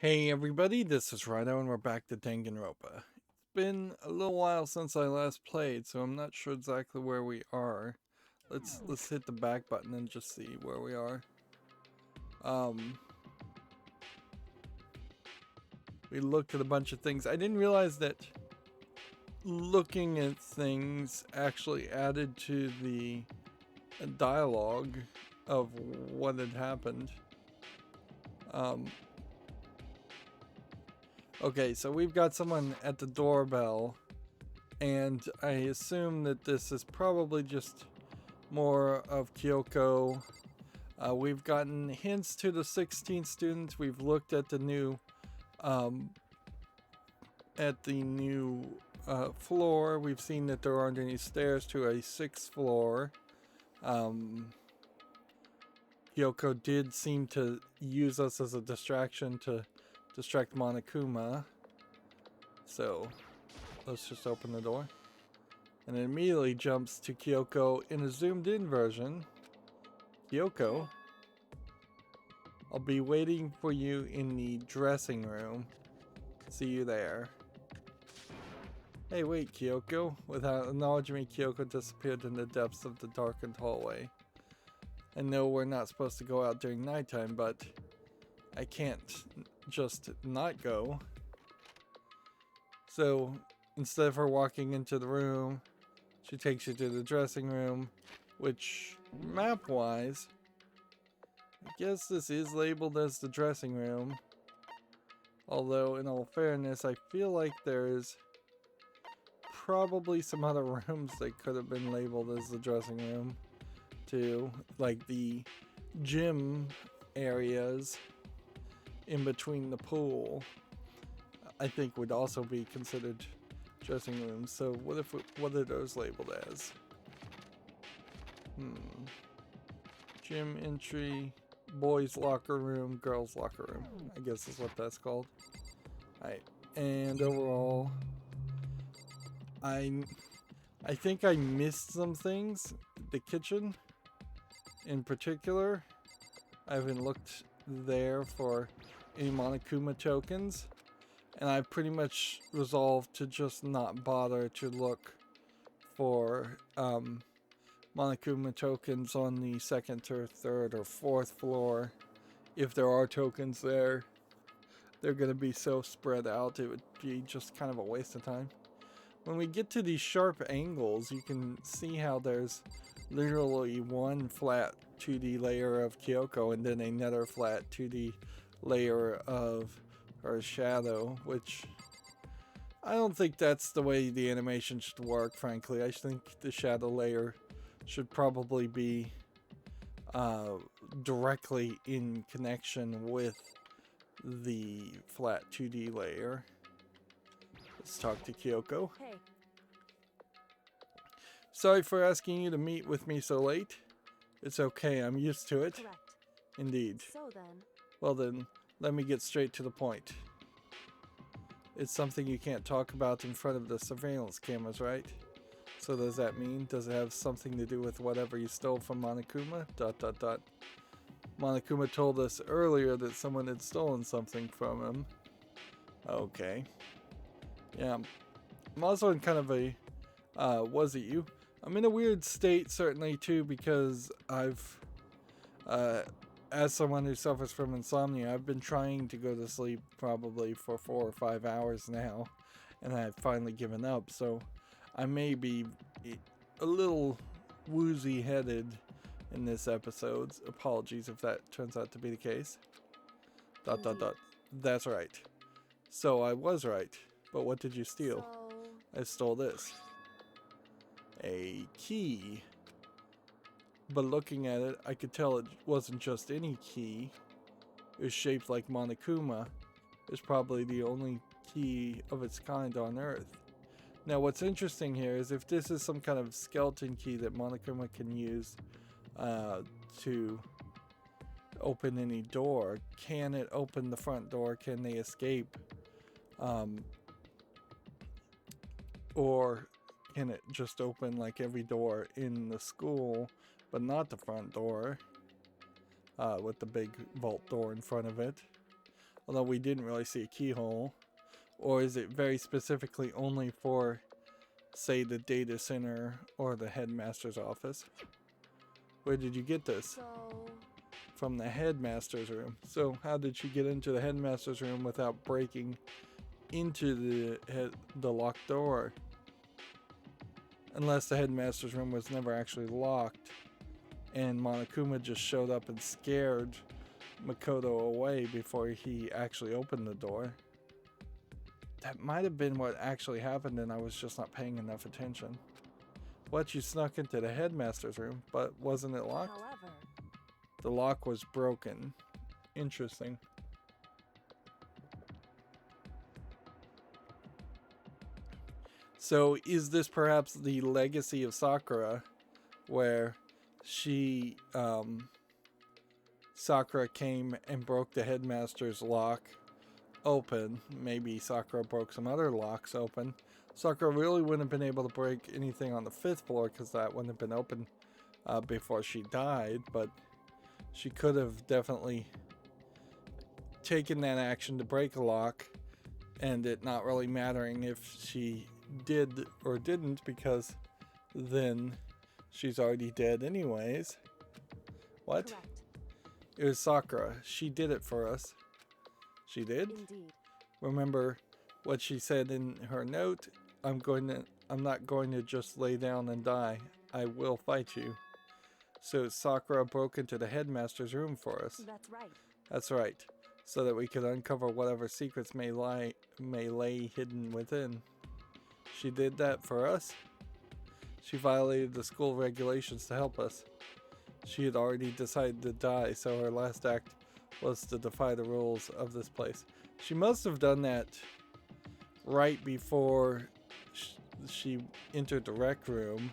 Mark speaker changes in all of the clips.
Speaker 1: Hey everybody, this is Rydo and we're back to Danganronpa. It's been a little while since I last played, so I'm not sure exactly where we are. Let's hit the back button and just see where we are. Um we looked at a bunch of things. I didn't realize that looking at things actually added to the dialogue of what had happened. Um okay, so we've got someone at the doorbell. And I assume that this is probably just more of Kyoko. We've gotten hints to the 16 students. We've looked at the new, um, floor. We've seen that there aren't any stairs to a sixth floor. Kyoko did seem to use us as a distraction to distract Monokuma. So let's just open the door. And it immediately jumps to Kyoko in a zoomed in version. Kyoko, I'll be waiting for you in the dressing room. See you there. Hey, wait, Kyoko. Without acknowledging me, Kyoko disappeared in the depths of the darkened hallway. I know we're not supposed to go out during nighttime, but I can't just not go. So instead of her walking into the room, she takes you to the dressing room, which, map-wise, I guess this is labeled as the dressing room. Although, in all fairness, I feel like there's probably some other rooms that could have been labeled as the dressing room, too. Like the gym areas in between the pool, I think would also be considered dressing rooms. So what are those labeled as? Gym entry, boys locker room, girls locker room. I guess is what that's called. Alright, and overall, I think I missed some things. The kitchen, in particular, I haven't looked there for any Monokuma tokens, and I pretty much resolved to just not bother to look for Monokuma tokens on the second or third or fourth floor. If there are tokens there, they're going to be so spread out, it would be just kind of a waste of time. When we get to these sharp angles, you can see how there's literally one flat 2D layer of Kyoko and then another flat 2D layer of her shadow, which I don't think that's the way the animation should work, frankly. I think the shadow layer should probably be directly in connection with the flat 2D layer. Let's talk to Kyoko.
Speaker 2: Hey.
Speaker 1: Sorry for asking you to meet with me so late. It's okay, I'm used to it.
Speaker 2: Correct.
Speaker 1: Indeed.
Speaker 2: So then.
Speaker 1: Well then, let me get straight to the point. It's something you can't talk about in front of the surveillance cameras, right? So does that mean? Does it have something to do with whatever you stole from Monokuma? ... Monokuma told us earlier that someone had stolen something from him. Okay. Yeah. I'm also in kind of a, was it you? I'm in a weird state, certainly, too, because I've, as someone who suffers from insomnia, I've been trying to go to sleep probably for 4 or 5 hours now, and I've finally given up, so I may be a little woozy-headed in this episode. Apologies if that turns out to be the case. ... That's right. So I was right. But what did you steal? I stole this. A key. But looking at it, I could tell it wasn't just any key. It was shaped like Monokuma. It's probably the only key of its kind on Earth. Now what's interesting here is if this is some kind of skeleton key that Monokuma can use to open any door, can it open the front door? Can they escape? Or can it just open like every door in the school, but not the front door, with the big vault door in front of it? although we didn't really see a keyhole? Or is it very specifically only for, say, the data center or the headmaster's office? Where did you get this? From the headmaster's room. So how did she get into the headmaster's room without breaking into the locked door? Unless the headmaster's room was never actually locked and Monokuma just showed up and scared Makoto away before he actually opened the door. That might have been what actually happened and I was just not paying enough attention. What, you snuck into the headmaster's room, but wasn't it locked?
Speaker 2: However,
Speaker 1: the lock was broken. Interesting. So is this perhaps the legacy of Sakura, where she, Sakura came and broke the headmaster's lock open? Maybe Sakura broke some other locks open. Sakura really wouldn't have been able to break anything on the 5th floor because that wouldn't have been open before she died, but she could have definitely taken that action to break a lock and it not really mattering if she did or didn't, because then she's already dead anyways. What?
Speaker 2: correct.
Speaker 1: It was Sakura. She did it for us. She did?
Speaker 2: Indeed.
Speaker 1: Remember what she said in her note? I'm not going to just lay down and die. I will fight you. So Sakura broke into the headmaster's room for us.
Speaker 2: That's right.
Speaker 1: That's right. So that we could uncover whatever secrets may lay hidden within. She did that for us. She violated the school regulations to help us. She had already decided to die, so her last act was to defy the rules of this place. She must have done that right before she entered the rec room.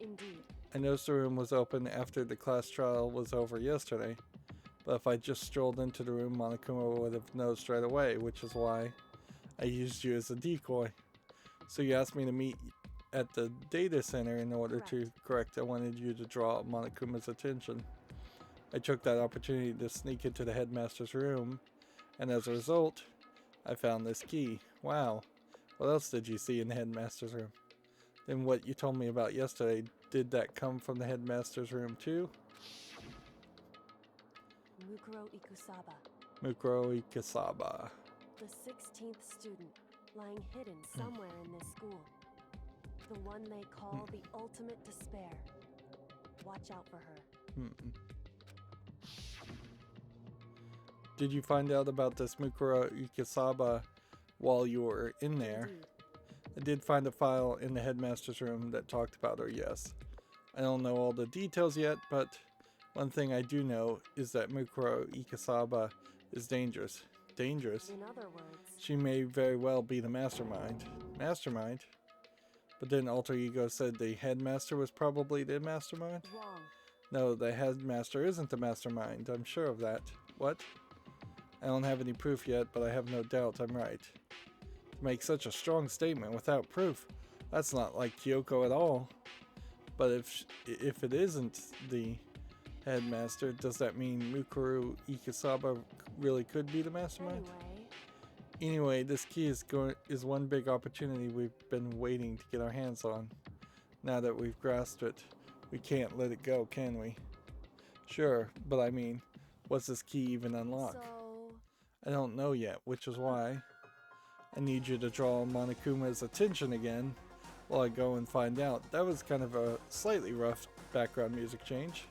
Speaker 2: Indeed.
Speaker 1: I noticed the room was open after the class trial was over yesterday, but if I just strolled into the room, Monokuma would have noticed right away, which is why I used you as a decoy. So you asked me to meet at the data center in order to correct. I wanted you to draw Monokuma's attention. I took that opportunity to sneak into the headmaster's room, and as a result, I found this key. Wow. What else did you see in the headmaster's room? Then what you told me about yesterday, did that come from the headmaster's room too? Mukuro Ikusaba.
Speaker 2: The 16th student, lying hidden somewhere in this school. The one they call the ultimate despair. Watch out for her.
Speaker 1: Did you find out about this Mukuro Ikusaba while you were in there?
Speaker 2: Indeed.
Speaker 1: I did find a file in the headmaster's room that talked about her, yes. I don't know all the details yet, but one thing I do know is that Mukuro Ikusaba is dangerous. Dangerous?
Speaker 2: In other words,
Speaker 1: She may very well be the mastermind. Mastermind? But then Alter Ego said the headmaster was probably the mastermind?
Speaker 2: wrong.
Speaker 1: No, the headmaster isn't the mastermind. I'm sure of that. What? I don't have any proof yet, but I have no doubt I'm right. To make such a strong statement without proof, that's not like Kyoko at all. But if it isn't the headmaster, does that mean Mukuro Ikusaba really could be the mastermind? Anyway, this key is one big opportunity we've been waiting to get our hands on. Now that we've grasped it, we can't let it go, can we? Sure, but I mean, what's this key even unlock?
Speaker 2: So,
Speaker 1: I don't know yet, which is why I need you to draw Monokuma's attention again while I go and find out. That was kind of a slightly rough background music change.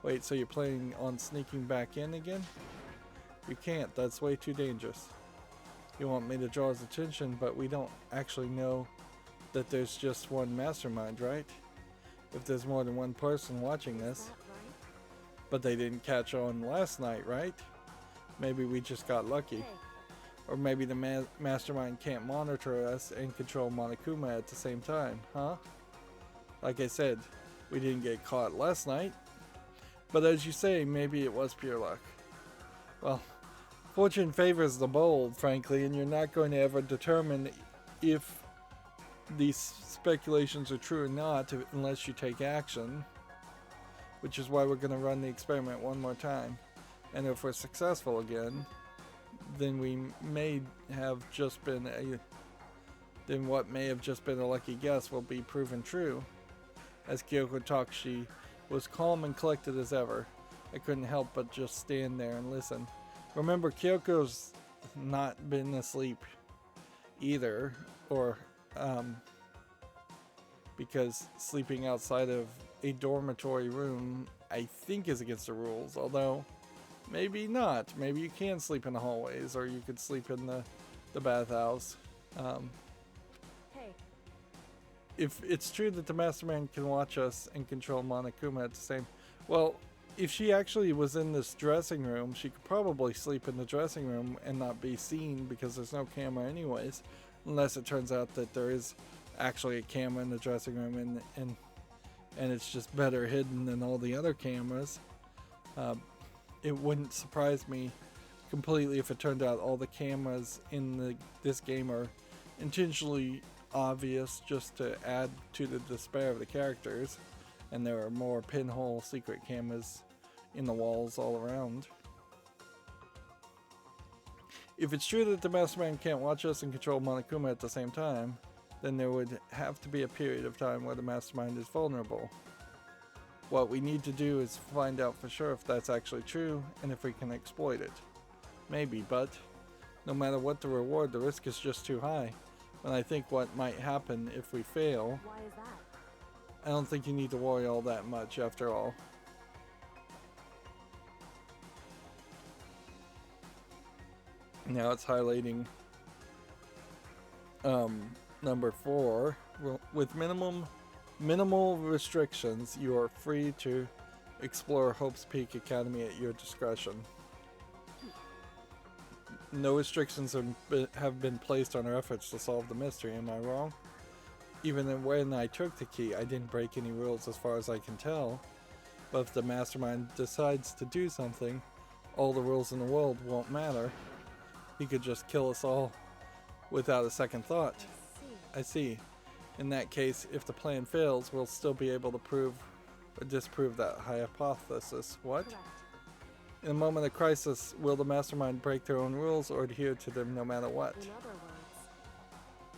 Speaker 1: Wait, so you're planning on sneaking back in again? You can't, that's way too dangerous. You want me to draw his attention, but we don't actually know that there's just one mastermind, right? If there's more than one person watching this.
Speaker 2: is that right?
Speaker 1: But they didn't catch on last night, right? Maybe we just got lucky.
Speaker 2: Hey,
Speaker 1: Or maybe the mastermind can't monitor us and control Monokuma at the same time, huh? Like I said, we didn't get caught last night. But as you say, maybe it was pure luck. Well, fortune favors the bold, frankly, and you're not going to ever determine if these speculations are true or not unless you take action. Which is why we're going to run the experiment one more time. And if we're successful again, then what may have just been a lucky guess will be proven true. As Kyoko talked, she was calm and collected as ever. I couldn't help but just stand there and listen. Remember, Kyoko's not been asleep either, or because sleeping outside of a dormitory room, I think, is against the rules, although maybe not. Maybe you can sleep in the hallways, or you could sleep in the bathhouse.
Speaker 2: Hey.
Speaker 1: If it's true that the mastermind can watch us and control Monokuma at the same... Well, if she actually was in this dressing room, she could probably sleep in the dressing room and not be seen because there's no camera anyways. Unless it turns out that there is actually a camera in the dressing room and it's just better hidden than all the other cameras. It wouldn't surprise me completely if it turned out all the cameras in this game are intentionally obvious just to add to the despair of the characters, and there are more pinhole secret cameras in the walls all around. If it's true that the mastermind can't watch us and control Monokuma at the same time, then there would have to be a period of time where the mastermind is vulnerable. What we need to do is find out for sure if that's actually true and if we can exploit it. Maybe, but no matter what the reward, the risk is just too high. When I think what might happen if we fail,
Speaker 2: Why is that?
Speaker 1: I don't think you need to worry all that much after all. Now it's highlighting number 4. With minimal restrictions, you are free to explore Hope's Peak Academy at your discretion. No restrictions have been placed on our efforts to solve the mystery, am I wrong? Even when I took the key, I didn't break any rules as far as I can tell. But if the mastermind decides to do something, all the rules in the world won't matter. He could just kill us all without a second thought. I see. In that case, if the plan fails, we'll still be able to prove or disprove that hypothesis. What?
Speaker 2: Correct.
Speaker 1: In a moment of crisis, will the mastermind break their own rules or adhere to them no matter what?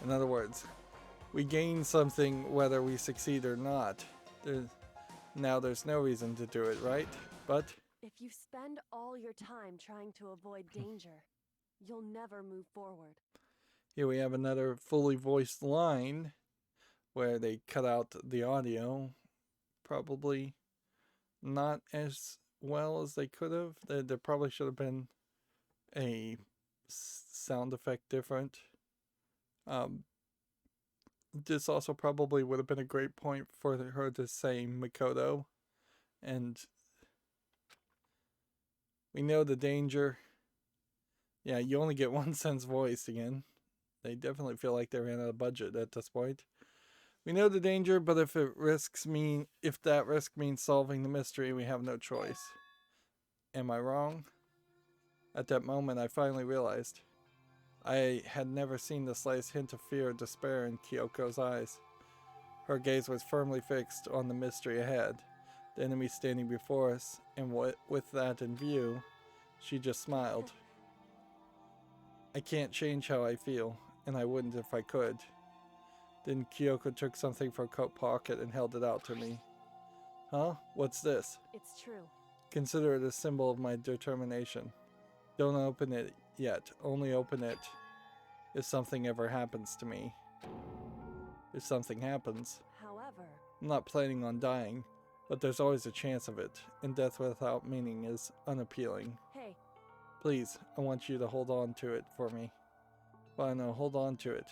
Speaker 1: In other words, we gain something whether we succeed or not. Now there's no reason to do it, right? But
Speaker 2: if you spend all your time trying to avoid danger, you'll never move forward.
Speaker 1: Here we have another fully voiced line where they cut out the audio. Probably not as well as they could have. There probably should have been a sound effect different. This also probably would have been a great point for her to say Makoto. And we know the danger. Yeah, you only get one sentence voiced again. They definitely feel like they ran out of budget at this point. We know the danger, but if that risk means solving the mystery, we have no choice. Am I wrong? At that moment, I finally realized. I had never seen the slightest hint of fear or despair in Kyoko's eyes. Her gaze was firmly fixed on the mystery ahead, the enemy standing before us, and with that in view, she just smiled. I can't change how I feel, and I wouldn't if I could. Then Kyoko took something from her coat pocket and held it out to me. Huh? What's this?
Speaker 2: It's true.
Speaker 1: Consider it a symbol of my determination. Don't open it yet. Only open it if something ever happens to me. If something happens.
Speaker 2: However,
Speaker 1: I'm not planning on dying, but there's always a chance of it, and death without meaning is unappealing.
Speaker 2: hey,
Speaker 1: Please, I want you to hold on to it for me. Well, I know, hold on to it.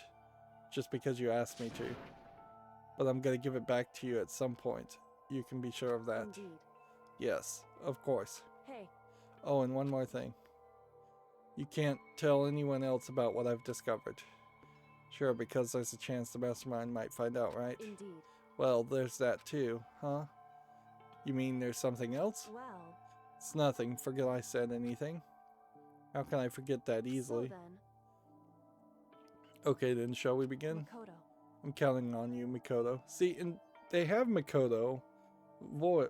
Speaker 1: Just because you asked me to. But I'm gonna give it back to you at some point. You can be sure of that.
Speaker 2: indeed.
Speaker 1: Yes, of course.
Speaker 2: Hey,
Speaker 1: Oh, and one more thing. You can't tell anyone else about what I've discovered. Sure, because there's a chance the mastermind might find out, right?
Speaker 2: indeed.
Speaker 1: Well, there's that too, huh? You mean there's something else?
Speaker 2: Well,
Speaker 1: It's nothing. Forget I said anything. How can I forget that easily?
Speaker 2: so then,
Speaker 1: Okay, then shall we begin?
Speaker 2: Makoto.
Speaker 1: I'm counting on you, Makoto. See, and they have Makoto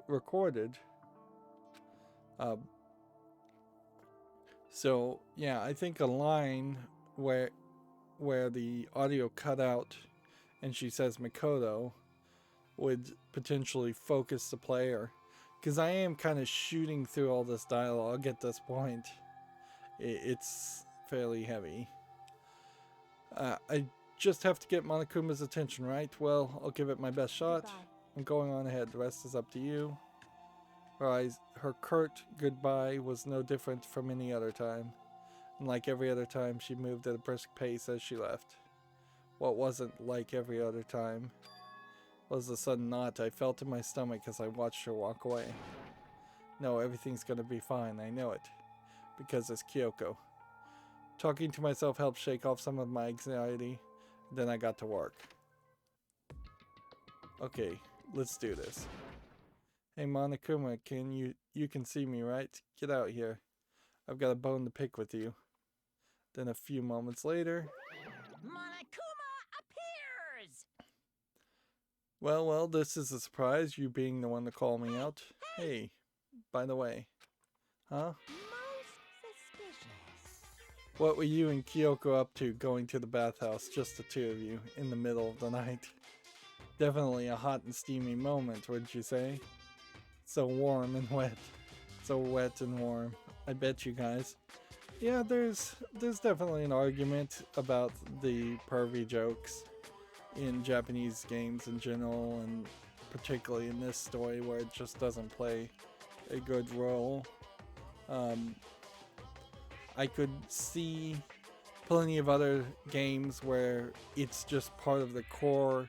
Speaker 1: recorded. So yeah, I think a line where the audio cut out and she says Makoto would potentially focus the player, because I am kind of shooting through all this dialogue at this point. It's fairly heavy. I just have to get Monokuma's attention, right? Well, I'll give it my best shot.
Speaker 2: Goodbye.
Speaker 1: I'm going on ahead. The rest is up to you. Her curt goodbye was no different from any other time. And like every other time, she moved at a brisk pace as she left. What wasn't like every other time was the sudden knot I felt in my stomach as I watched her walk away. No, everything's gonna be fine, I know it. Because it's Kyoko. Talking to myself helped shake off some of my anxiety. Then I got to work. Okay, let's do this. Hey Monokuma, you can see me, right? Get out here. I've got a bone to pick with you. Then a few moments later...
Speaker 3: Monokuma appears!
Speaker 1: Well, this is a surprise, you being the one to call me out. Hey, by the way. Huh?
Speaker 3: Most suspicious.
Speaker 1: What were you and Kyoko up to going to the bathhouse, just the two of you, in the middle of the night? Definitely a hot and steamy moment, wouldn't you say? So warm and wet. So wet and warm. I bet you guys. Yeah, there's definitely an argument about the pervy jokes in Japanese games in general, and particularly in this story where it just doesn't play a good role. I could see plenty of other games where it's just part of the core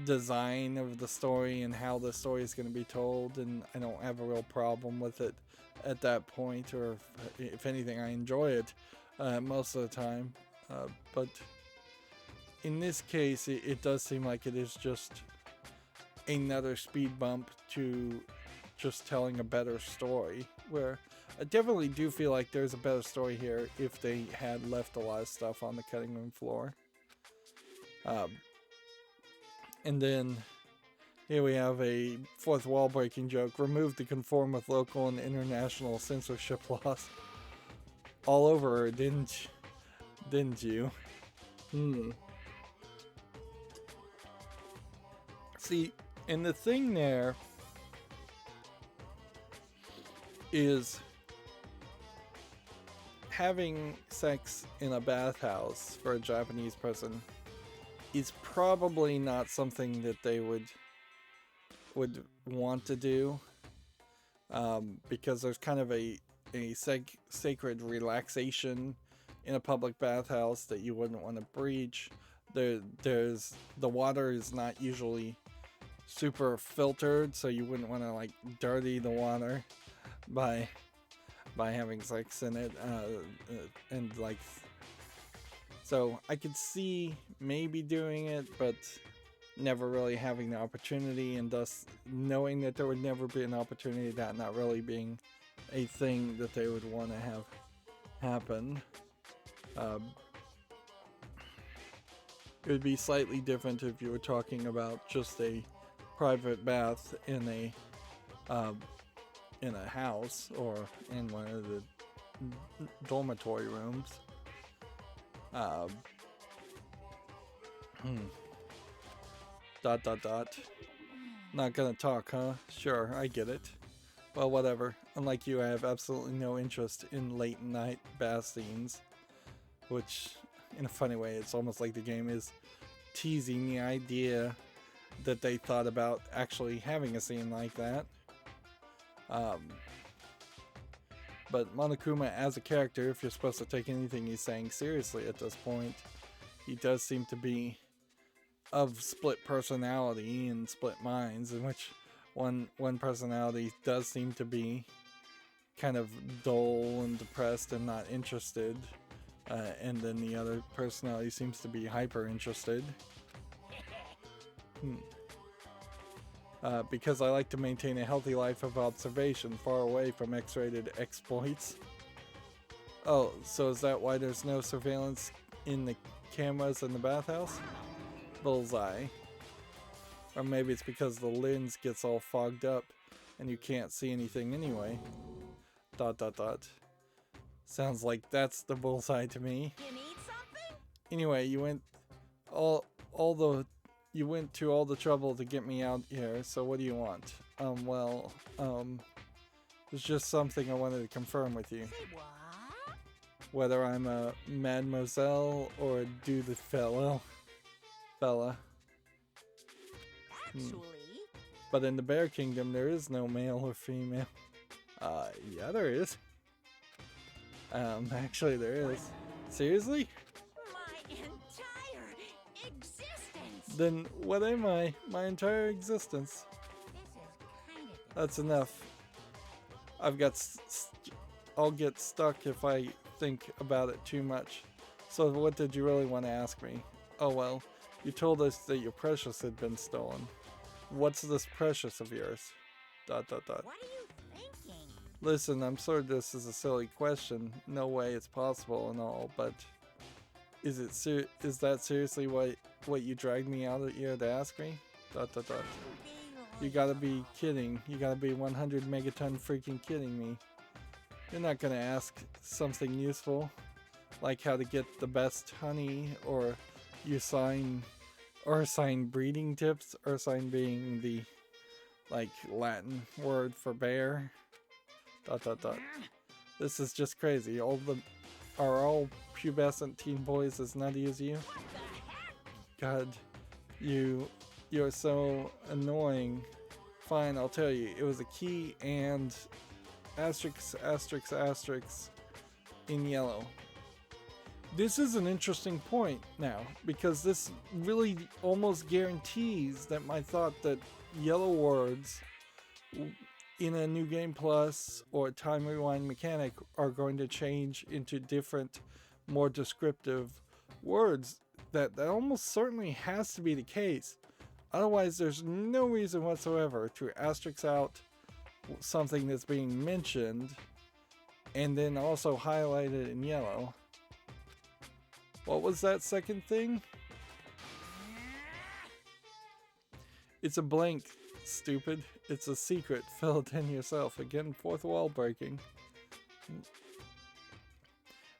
Speaker 1: design of the story and how the story is going to be told, and I don't have a real problem with it at that point, or if anything, I enjoy it most of the time. But in this case, it does seem like it is just another speed bump to just telling a better story, where I definitely do feel like there's a better story here if they had left a lot of stuff on the cutting room floor. And then here we have a fourth wall breaking joke. Removed to conform with local and international censorship laws. All over her, didn't you? See, and the thing there is having sex in a bathhouse for a Japanese person is probably not something that they would want to do, because there's kind of a sacred relaxation in a public bathhouse that you wouldn't want to breach. There's the water is not usually super filtered, so you wouldn't want to like dirty the water by having sex in it, and like, so I could see maybe doing it, but never really having the opportunity, and thus knowing that there would never be an opportunity, that not really being a thing that they would want to have happen. It would be slightly different if you were talking about just a private bath in a house or in one of the dormitory rooms. Not gonna talk, huh? Sure, I get it. Well, whatever. Unlike you, I have absolutely no interest in late night bath scenes, which, in a funny way, it's almost like the game is teasing the idea that they thought about actually having a scene like that. But Monokuma as a character, if you're supposed to take anything he's saying seriously at this point, he does seem to be of split personality and split minds, in which one personality does seem to be kind of dull and depressed and not interested, and then the other personality seems to be hyper interested. Because I like to maintain a healthy life of observation, far away from X-rated exploits. Oh, so is that why there's no surveillance in the cameras in the bathhouse? Bullseye. Or maybe it's because the lens gets all fogged up and you can't see anything anyway. ... Sounds like that's the bullseye to me.
Speaker 3: You need something?
Speaker 1: Anyway, you went you went to all the trouble to get me out here, so what do you want? It's just something I wanted to confirm with you.
Speaker 3: Say what?
Speaker 1: Whether I'm a mademoiselle or a dude fella.
Speaker 3: Actually,
Speaker 1: But in the Bear Kingdom, there is no male or female. Yeah, there is. Actually, there is. Seriously?
Speaker 3: my entire existence.
Speaker 1: Then what am I? My entire existence.
Speaker 3: This is kind of
Speaker 1: That's enough. I've got. I'll get stuck if I think about it too much. So, what did you really want to ask me? Oh well, you told us that your precious had been stolen. What's this precious of yours? ...
Speaker 3: What are you thinking?
Speaker 1: Listen, I'm sorry this is a silly question. No way it's possible and all, but is that seriously what you dragged me out here to ask me? ... You gotta be kidding. You gotta be 100 megaton freaking kidding me. You're not gonna ask something useful, like how to get the best honey, or assign breeding tips, assign being the Latin word for bear. ... This is just crazy. Are all pubescent teen boys as nutty as you?
Speaker 3: What the heck?
Speaker 1: God, you're so annoying. Fine, I'll tell you. It was a key and asterisk in yellow. This is an interesting point now, because this really almost guarantees that my thought that yellow words in a New Game Plus or Time Rewind mechanic are going to change into different, more descriptive words. That almost certainly has to be the case. Otherwise, there's no reason whatsoever to asterisk out something that's being mentioned and then also highlight it in yellow. What was that second thing? It's a blank, stupid. It's a secret. Fill it in yourself. Again, fourth wall breaking.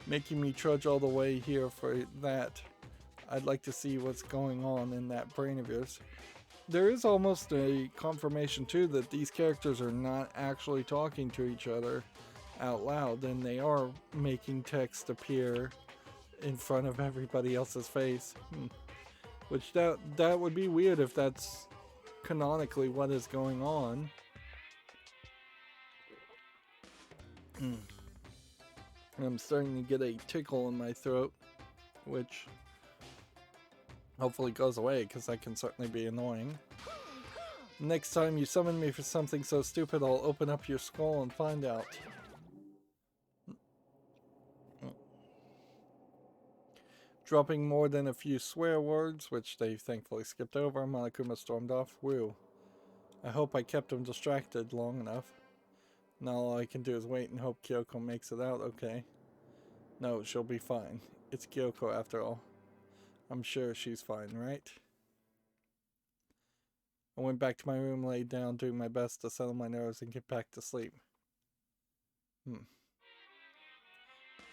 Speaker 1: Making me trudge all the way here for that. I'd like to see what's going on in that brain of yours. There is almost a confirmation too that these characters are not actually talking to each other out loud, and they are making text appear in front of everybody else's face. Which that would be weird if that's canonically what is going on. I'm starting to get a tickle in my throat, which hopefully goes away, because that can certainly be annoying. Next time you summon me for something so stupid, I'll open up your skull and find out. Dropping more than a few swear words, which they thankfully skipped over, Monokuma stormed off. Woo. I hope I kept him distracted long enough. Now all I can do is wait and hope Kyoko makes it out okay. No, she'll be fine. It's Kyoko after all. I'm sure she's fine, right? I went back to my room, laid down, doing my best to settle my nerves and get back to sleep.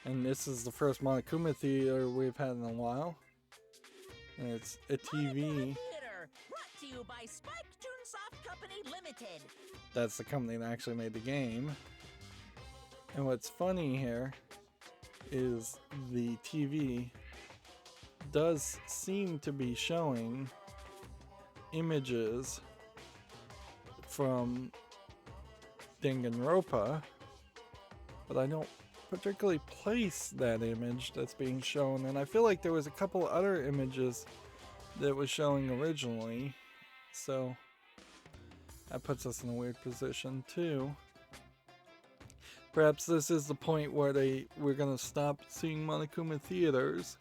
Speaker 1: And this is the first Monokuma theater we've had in a while. And it's a TV.
Speaker 3: Theater, brought to you by Spike Toonsoft Company Limited.
Speaker 1: That's the company that actually made the game. And what's funny here is the TV does seem to be showing images from Danganronpa, but I don't particularly place that image that's being shown, and I feel like there was a couple other images that was showing originally, so that puts us in a weird position too. Perhaps this is the point where we're gonna stop seeing Monokuma theaters.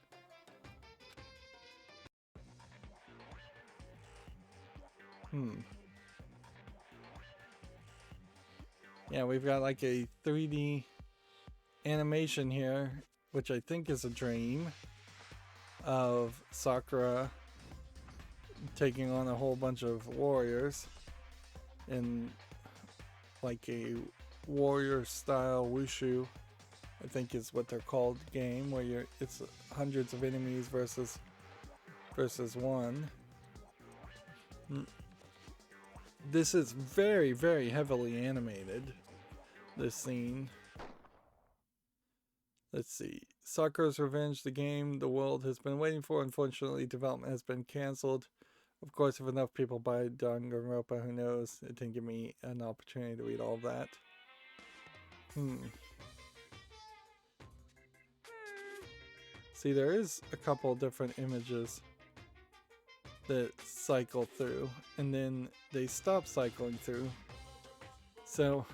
Speaker 1: Yeah, we've got like a 3D animation here, which I think is a dream of Sakura taking on a whole bunch of warriors in like a warrior style wushu I think is what they're called, game where it's hundreds of enemies versus one. This is very, very heavily animated, this scene. Let's see. Sakura's Revenge, the game the world has been waiting for. Unfortunately, development has been cancelled. Of course, if enough people buy Danganronpa, who knows? It didn't give me an opportunity to read all of that. See, there is a couple different images that cycle through, and then they stop cycling through. So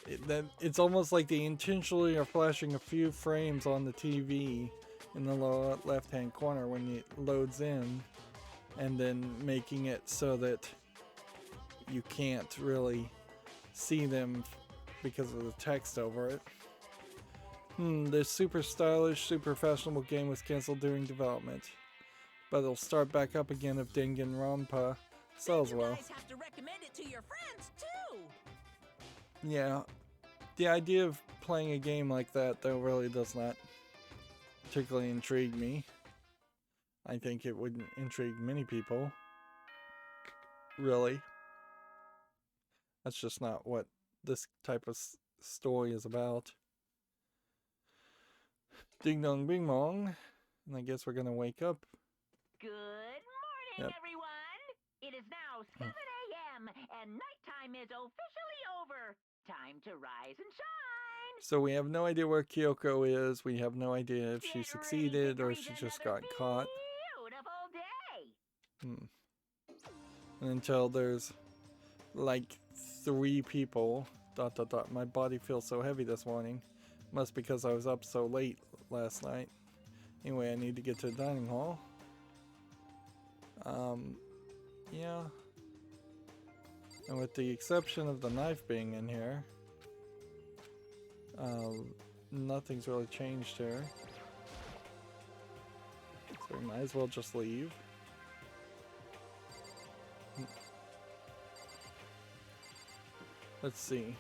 Speaker 1: it's almost like they intentionally are flashing a few frames on the TV in the lower left-hand corner when it loads in, and then making it so that you can't really see them because of the text over it. This super stylish, super fashionable game was cancelled during development, but it'll start back up again if Danganronpa sells well.
Speaker 3: You guys have to recommend it to your friends too.
Speaker 1: Yeah, the idea of playing a game like that though really does not particularly intrigue me. I think it wouldn't intrigue many people. Really. That's just not what this type of story is about. Ding dong bing bong. And I guess we're gonna wake up.
Speaker 3: Good morning, everyone. It is now 7 a.m. and nighttime is officially over. Time to rise and shine.
Speaker 1: So we have no idea where Kyoko is. We have no idea if she succeeded or if she just got caught.
Speaker 3: Beautiful day.
Speaker 1: And until there's like 3 people. ... My body feels so heavy this morning. Must because I was up so late last night. Anyway, I need to get to the dining hall. Yeah. And with the exception of the knife being in here, nothing's really changed here. So we might as well just leave. Let's see.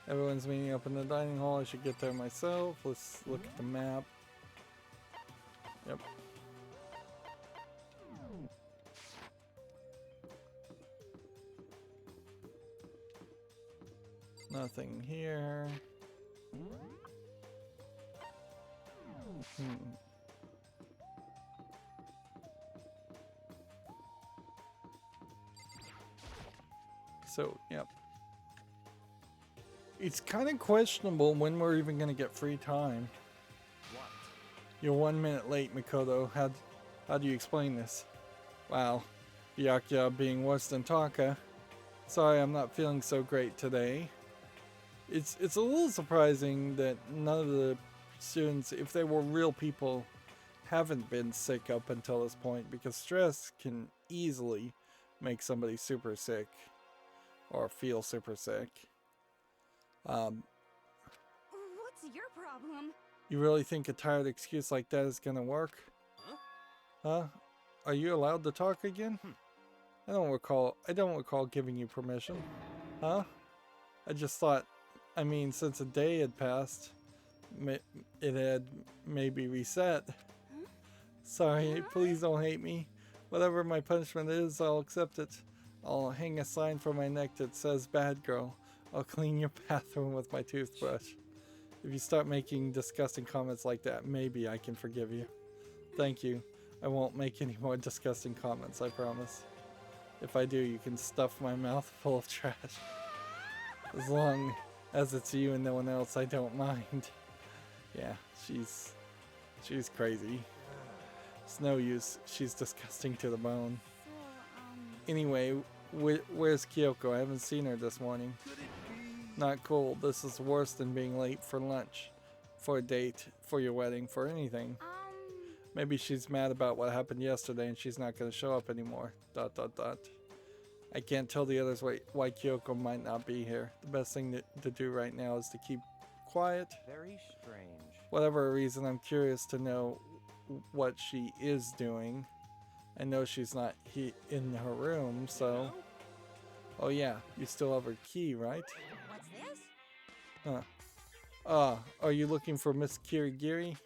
Speaker 1: Everyone's meeting up in the dining hall. I should get there myself. Let's look at the map. Yep. Nothing here. So, yep. It's kind of questionable when we're even going to get free time.
Speaker 4: What?
Speaker 1: You're 1 minute late, Makoto. How do you explain this? Wow. Byakuya being worse than Taka. Sorry, I'm not feeling so great today. It's a little surprising that none of the students, if they were real people, haven't been sick up until this point, because stress can easily make somebody super sick or feel super sick.
Speaker 5: What's your problem?
Speaker 1: You really think a tired excuse like that is gonna work? Huh? Are you allowed to talk again? I don't recall giving you permission. Huh? I just thought, I mean, since a day had passed, it had maybe reset. Sorry, please don't hate me. Whatever my punishment is, I'll accept it. I'll hang a sign from my neck that says bad girl. I'll clean your bathroom with my toothbrush. If you start making disgusting comments like that, maybe I can forgive you. Thank you. I won't make any more disgusting comments, I promise. If I do, you can stuff my mouth full of trash. As long as it's you and no one else, I don't mind. Yeah, she's crazy. It's no use. She's disgusting to the bone. Anyway, where's Kyoko? I haven't seen her this morning. Not cool. This is worse than being late for lunch, for a date, for your wedding, for anything. Maybe she's mad about what happened yesterday and she's not going to show up anymore. ... I can't tell the others why Kyoko might not be here. The best thing to do right now is to keep quiet.
Speaker 4: Very strange.
Speaker 1: Whatever reason, I'm curious to know what she is doing. I know she's not in her room, so Oh yeah, you still have her key, right?
Speaker 5: What's this?
Speaker 1: Huh. Are you looking for Miss Kirigiri?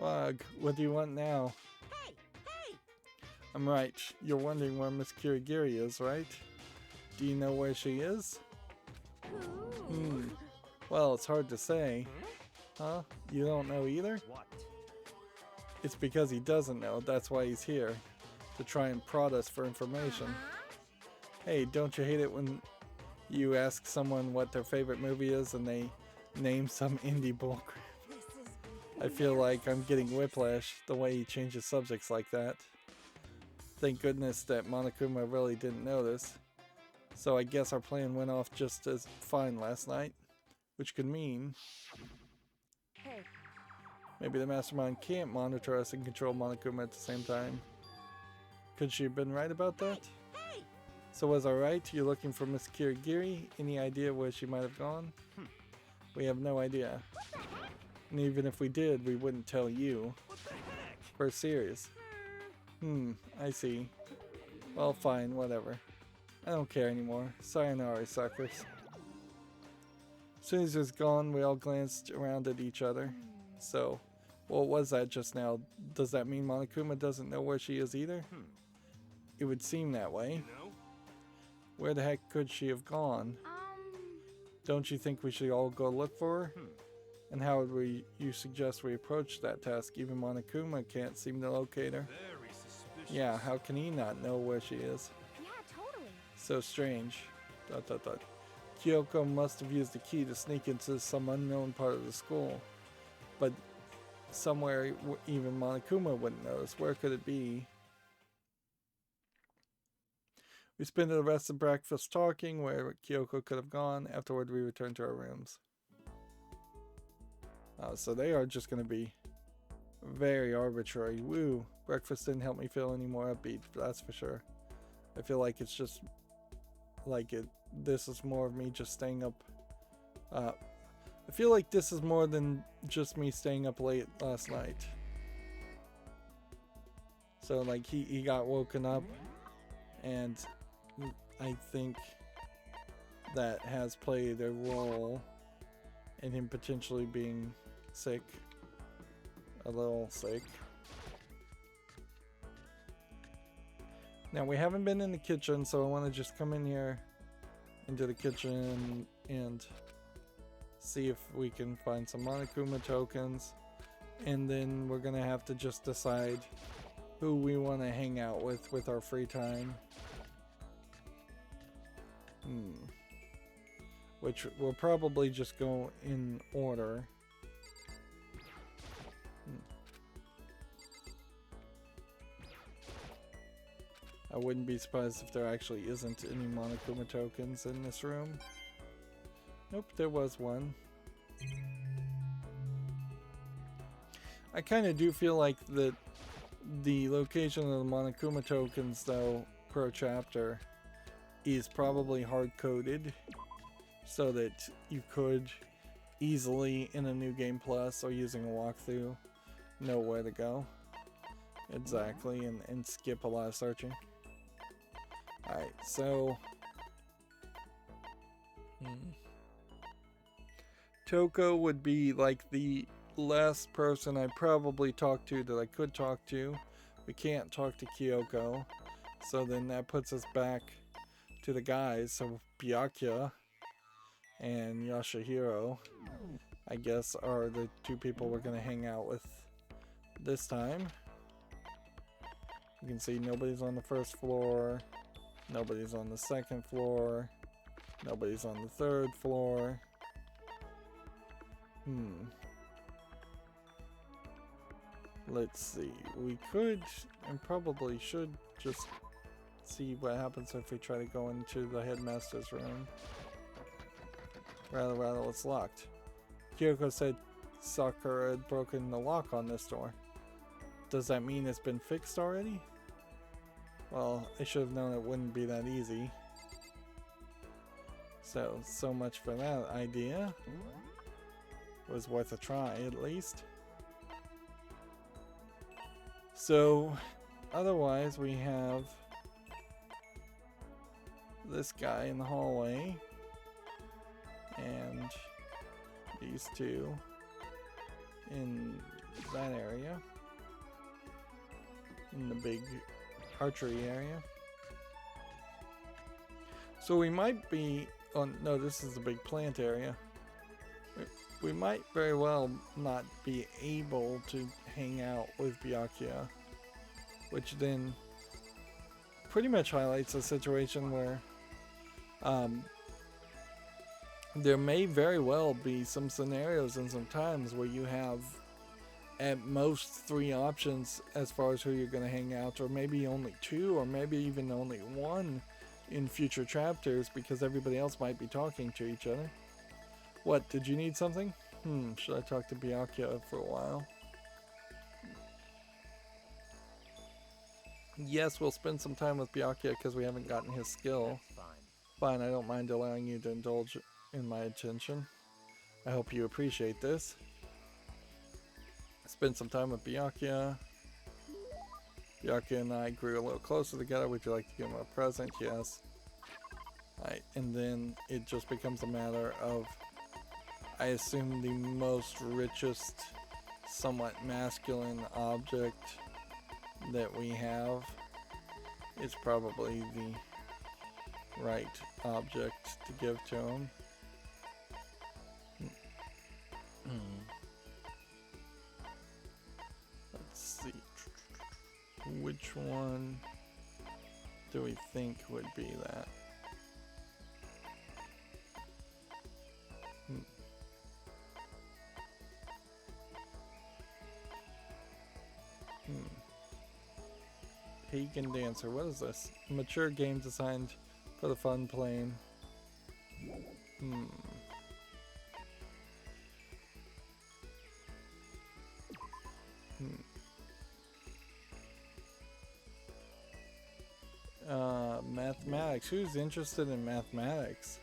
Speaker 1: Ugh, what do you want now?
Speaker 5: Hey! Hey!
Speaker 1: I'm right. You're wondering where Miss Kirigiri is, right? Do you know where she is? Well, it's hard to say. Huh? You don't know either?
Speaker 4: What?
Speaker 1: It's because he doesn't know. That's why he's here. To try and prod us for information. Hey, don't you hate it when you ask someone what their favorite movie is and they name some indie bullcrap? I feel like I'm getting whiplash the way he changes subjects like that. Thank goodness that Monokuma really didn't notice. So I guess our plan went off just as fine last night. Which could mean...
Speaker 2: Hey,
Speaker 1: maybe the mastermind can't monitor us and control Monokuma at the same time. Could she have been right about that?
Speaker 5: Hey!
Speaker 1: So was I right? You're looking for Miss Kirigiri? Any idea where she might have gone? We have no idea. And even if we did, we wouldn't tell you. We're serious. I see. Well, fine, whatever. I don't care anymore. Sayonara, suckers. As soon as he was gone, we all glanced around at each other. So, what was that just now? Does that mean Monokuma doesn't know where she is either? It would seem that way. Where the heck could she have gone? Don't you think we should all go look for her? And how would you suggest we approach that task? Even Monokuma can't seem to locate her.
Speaker 6: Very suspicious.
Speaker 1: Yeah, how can he not know where she is?
Speaker 5: Yeah, totally.
Speaker 1: So strange. ... Kyoko must have used the key to sneak into some unknown part of the school. But somewhere even Monokuma wouldn't notice. Where could it be? We spent the rest of breakfast talking where Kyoko could have gone. Afterward, we returned to our rooms. So they are just going to be very arbitrary. Woo! Breakfast didn't help me feel any more upbeat, that's for sure. I feel like it's just like it. This is more of me just staying up. I feel like this is more than just me staying up late last night. So like he got woken up, and I think that has played a role in him potentially being sick, a little sick. Now we haven't been in the kitchen, so I want to just come in here into the kitchen and see if we can find some Monokuma tokens, and then we're gonna have to just decide who we want to hang out with our free time. Which we'll probably just go in order. I wouldn't be surprised if there actually isn't any Monokuma tokens in this room. Nope, there was one. I kind of do feel like that the location of the Monokuma tokens, though, per chapter, is probably hard-coded so that you could easily, in a New Game Plus or using a walkthrough, know where to go. Exactly, and skip a lot of searching. Alright, so... Toko would be like the last person I probably talked to that I could talk to. We can't talk to Kyoko, so then that puts us back to the guys. So Byakuya and Yashahiro, I guess, are the two people we're gonna hang out with this time. You can see nobody's on the first floor, nobody's on the second floor, nobody's on the third floor. Let's see. We could and probably should just see what happens if we try to go into the headmaster's room. Rather, it's locked. Kyoko said Sakura had broken the lock on this door. Does that mean it's been fixed already? Well, I should have known it wouldn't be that easy. So much for that idea. Was worth a try, at least. So, otherwise we have this guy in the hallway. And these two in that area. In the big archery area. So we might be on, no, this is the big plant area. We might very well not be able to hang out with Byakuya, which then pretty much highlights a situation where there may very well be some scenarios and some times where you have at most 3 options as far as who you're going to hang out, or maybe only 2, or maybe even only 1 in future chapters because everybody else might be talking to each other. What, did you need something? Should I talk to Byakuya for a while? Yes, we'll spend some time with Byakuya because we haven't gotten his skill.
Speaker 4: That's
Speaker 1: Fine, I don't mind allowing you to indulge in my attention. I hope you appreciate this. Spend some time with Byakuya. Byakuya and I grew a little closer together. Would you like to give him a present? Yes. Alright, and then it just becomes a matter of, I assume, the most richest, somewhat masculine object that we have is probably the right object to give to him. Let's see. Which one do we think would be that? Pagan Dancer. What is this? Mature game designed for the fun playing. Mathematics. Who's interested in mathematics?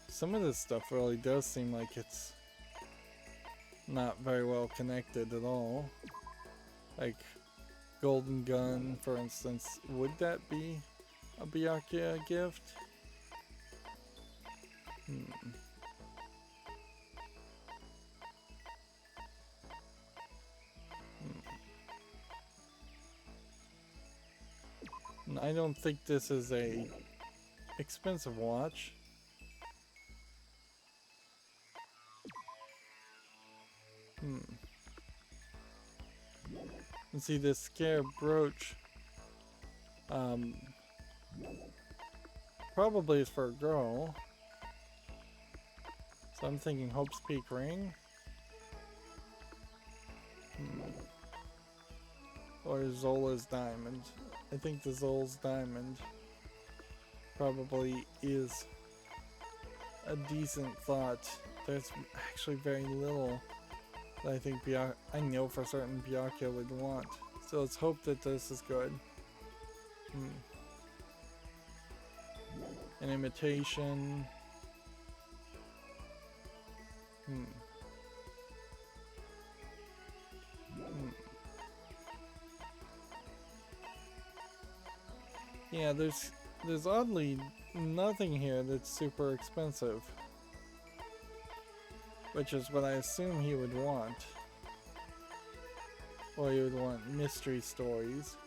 Speaker 1: Some of this stuff really does seem like it's not very well connected at all. Like Golden Gun, for instance. Would that be a Byakuya gift? I don't think this is a expensive watch. And see this scarab brooch. Probably is for a girl. So I'm thinking Hope's Peak ring. Or Zola's diamond. I think the Zola's diamond probably is a decent thought. There's actually very little that I think I know for certain Byakuya would want. So let's hope that this is good. An imitation. Yeah, there's oddly nothing here that's super expensive. Which is what I assume he would want. Or he would want mystery stories.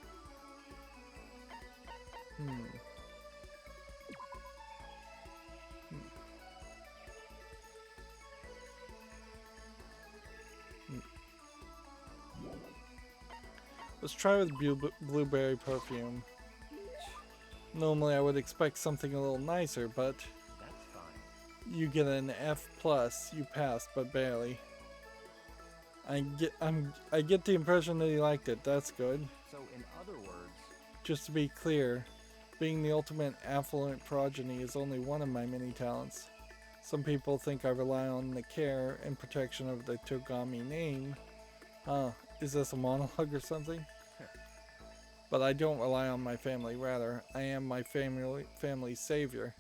Speaker 1: Let's try with blueberry perfume. Normally I would expect something a little nicer, but
Speaker 4: That's fine.
Speaker 1: you get an F+. You passed, but barely. I get the impression that he liked it. That's good.
Speaker 4: So, in other words,
Speaker 1: Just to be clear, being the ultimate affluent progeny is only one of my many talents. Some people think I rely on the care and protection of the Togami name. Is this a monologue or something? But I don't rely on my family, rather, I am my family's savior.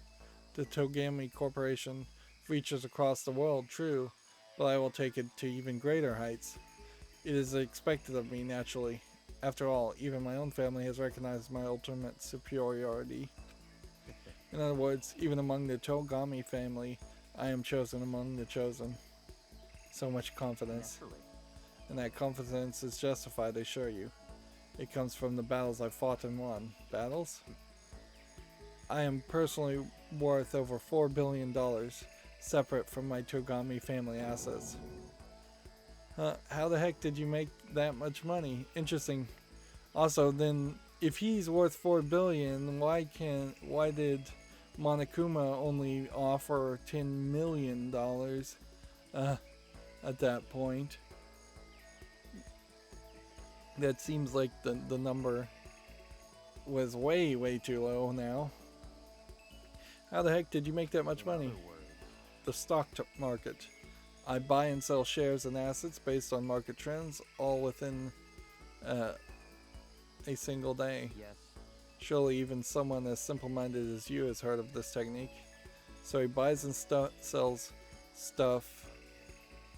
Speaker 1: The Togami Corporation reaches across the world, true, but I will take it to even greater heights. It is expected of me, naturally. After all, even my own family has recognized my ultimate superiority. In other words, even among the Togami family, I am chosen among the chosen. So much confidence.
Speaker 4: Naturally.
Speaker 1: And that confidence is justified, I assure you. It comes from the battles I've fought and won. Battles? I am personally worth over $4 billion, separate from my Togami family assets. How the heck did you make that much money? Interesting. Also, then, if he's worth $4 billion, why did Monokuma only offer $10 million at that point? That seems like the number was way too low now. How the heck did you make that much money? The stock market. I buy and sell shares and assets based on market trends, all within a single day.
Speaker 4: Yes.
Speaker 1: Surely even someone as simple-minded as you has heard of this technique. So he buys and sells stuff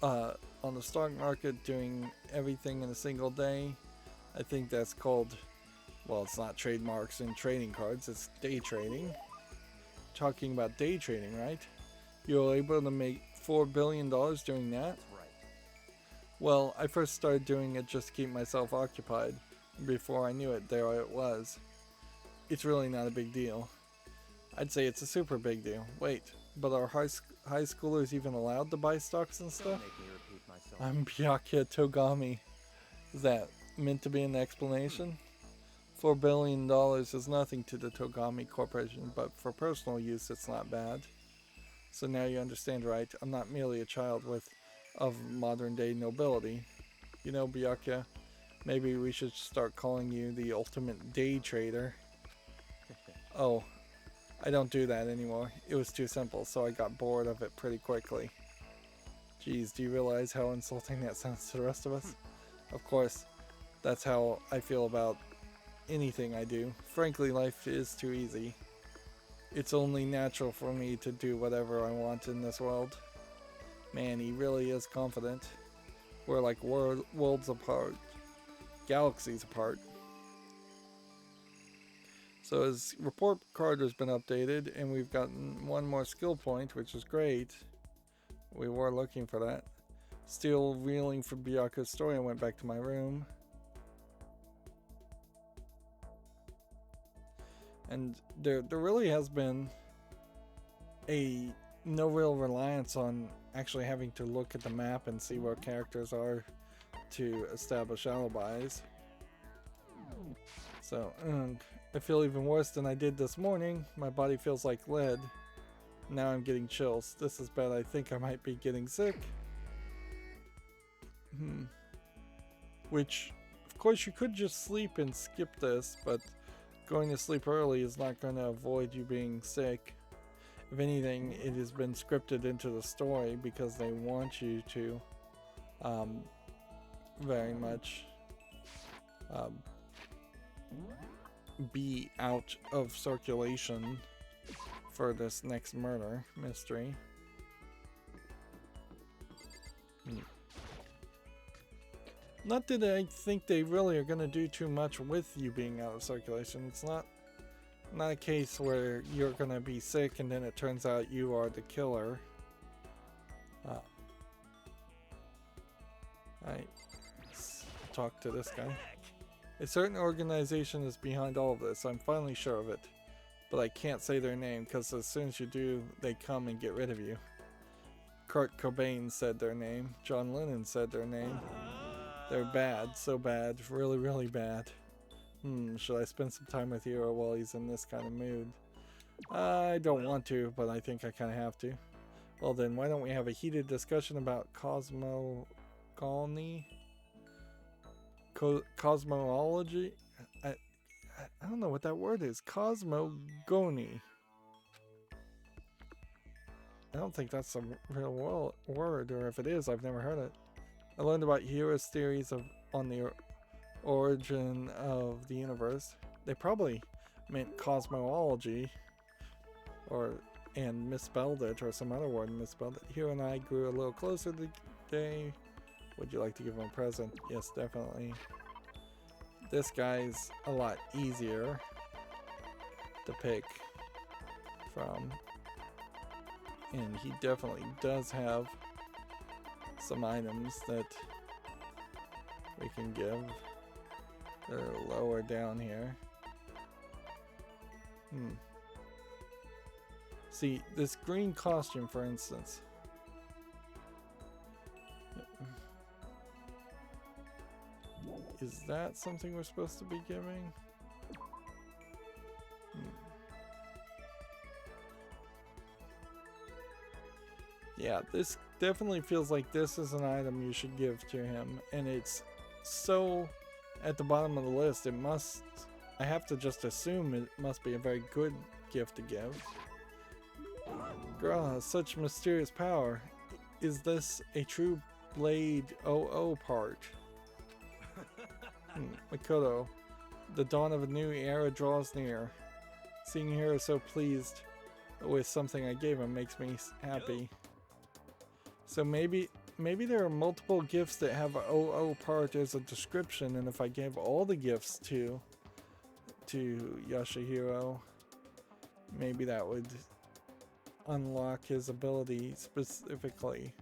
Speaker 1: on the stock market, doing everything in a single day. I think that's called, well, it's not trademarks in trading cards, it's day trading. Talking about day trading, right? You were able to make $4 billion doing that?
Speaker 4: That's right.
Speaker 1: Well, I first started doing it just to keep myself occupied. Before I knew it, there it was. It's really not a big deal. I'd say it's a super big deal. Wait, but are high schoolers even allowed to buy stocks and
Speaker 4: Don't
Speaker 1: stuff?
Speaker 4: make me repeat myself.
Speaker 1: I'm Byakuya Togami. Is that meant to be an explanation? $4 billion is nothing to the Togami Corporation, but for personal use it's not bad. So now you understand, right? I'm not merely a child of modern day nobility. You know, Byakuya, maybe we should start calling you the ultimate day trader. Oh, I don't do that anymore. It was too simple, so I got bored of it pretty quickly. Geez, do you realize how insulting that sounds to the rest of us? Of course, that's how I feel about anything I do. Frankly, life is too easy. It's only natural for me to do whatever I want in this world. Man, he really is confident. We're like worlds apart. Galaxies apart. So his report card has been updated, and we've gotten one more skill point, which is great. We were looking for that. Still reeling from Byakuya's story, I went back to my room. And there really has been no real reliance on actually having to look at the map and see where characters are to establish alibis. So, I feel even worse than I did this morning. My body feels like lead. Now I'm getting chills. This is bad. I think I might be getting sick. Which, of course, you could just sleep and skip this, but going to sleep early is not going to avoid you being sick. If anything, it has been scripted into the story because they want you to very much be out of circulation for this next murder mystery. Not that I think they really are going to do too much with you being out of circulation. It's not a case where you're going to be sick and then it turns out you are the killer. Let's talk to this guy. A certain organization is behind all of this. I'm finally sure of it. But I can't say their name because as soon as you do, they come and get rid of you. Kurt Cobain said their name. John Lennon said their name. They're bad, so bad, really, really bad. Should I spend some time with Hiro while he's in this kind of mood? I don't want to, but I think I kind of have to. Well then, why don't we have a heated discussion about cosmology? I don't know what that word is. Cosmogony. I don't think that's a real word, or if it is, I've never heard it. I learned about Hiro's theories on the origin of the universe. They probably meant cosmology, or and misspelled it, or some other word and misspelled it. Hero and I grew a little closer today. Would you like to give him a present? Yes, definitely. This guy's a lot easier to pick from. And he definitely does have some items that we can give. They're lower down here. See, this green costume, for instance. Is that something we're supposed to be giving? Yeah, this definitely feels like this is an item you should give to him, and it's so at the bottom of the list. It must, I have to just assume it must be a very good gift to give. Girl has such mysterious power. Is this a true Blade 00 part? Makoto, the dawn of a new era draws near. Seeing her so pleased with something I gave him makes me happy. So maybe there are multiple gifts that have a 00 part as a description, and if I gave all the gifts to Yashihiro, maybe that would unlock his ability specifically.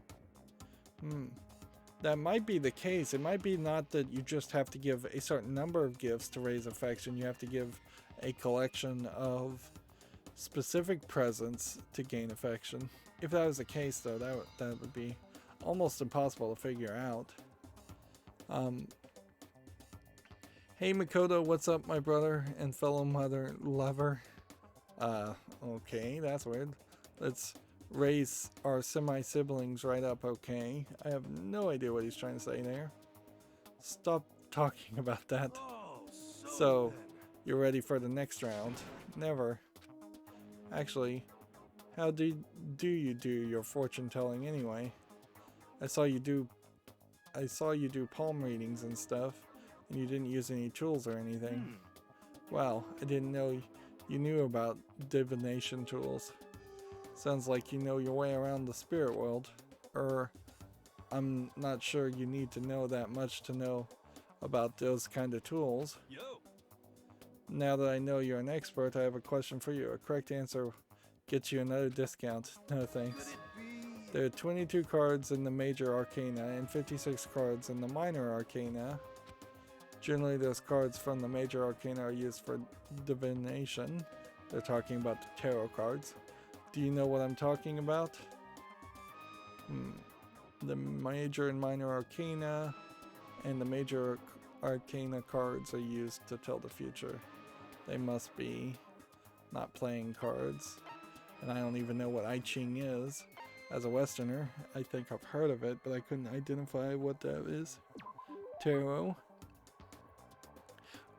Speaker 1: That might be the case. It might be not that you just have to give a certain number of gifts to raise affection. You have to give a collection of specific presents to gain affection. If that was the case, though, that would be almost impossible to figure out. Hey Makoto, what's up, my brother and fellow mother lover? Okay, that's weird. Let's raise our semi-siblings right up, okay? I have no idea what he's trying to say there. Stop talking about that. So, you're ready for the next round? Never. Actually, how do you do your fortune telling anyway? I saw you do palm readings and stuff, and you didn't use any tools or anything. Wow, I didn't know you knew about divination tools. Sounds like you know your way around the spirit world. I'm not sure you need to know that much to know about those kind of tools. Now that I know you're an expert, I have a question for you. A correct answer gets you another discount. No thanks. There are 22 cards in the major arcana and 56 cards in the minor arcana. Generally, those cards from the major arcana are used for divination. They're talking about the tarot cards. Do you know what I'm talking about? The major and minor arcana and the major arcana cards are used to tell the future. They must be not playing cards. And I don't even know what I Ching is. As a Westerner, I think I've heard of it, but I couldn't identify what that is. Tarot.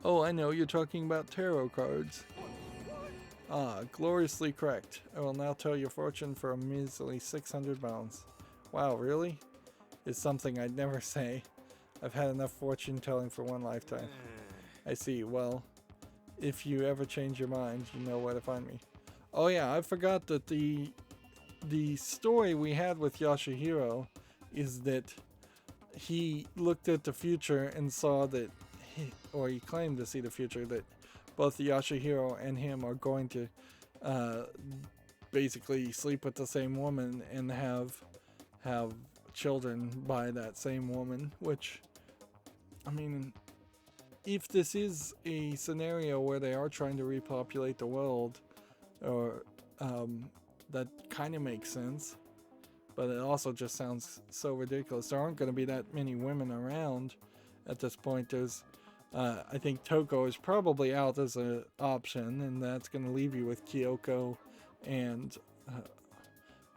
Speaker 1: Oh, I know, you're talking about tarot cards. Ah, gloriously correct. I will now tell your fortune for a measly 600 pounds. Wow, really? It's something I'd never say. I've had enough fortune telling for one lifetime. I see. Well, if you ever change your mind, you know where to find me. Oh yeah, I forgot that the story we had with Yashihiro is that he looked at the future and saw that, or he claimed to see the future, that both Yashihiro and him are going to basically sleep with the same woman and have children by that same woman, which, I mean, if this is a scenario where they are trying to repopulate the world, or that kind of makes sense, but it also just sounds so ridiculous. There aren't going to be that many women around at this point. There's I think Toko is probably out as an option, and that's going to leave you with Kyoko and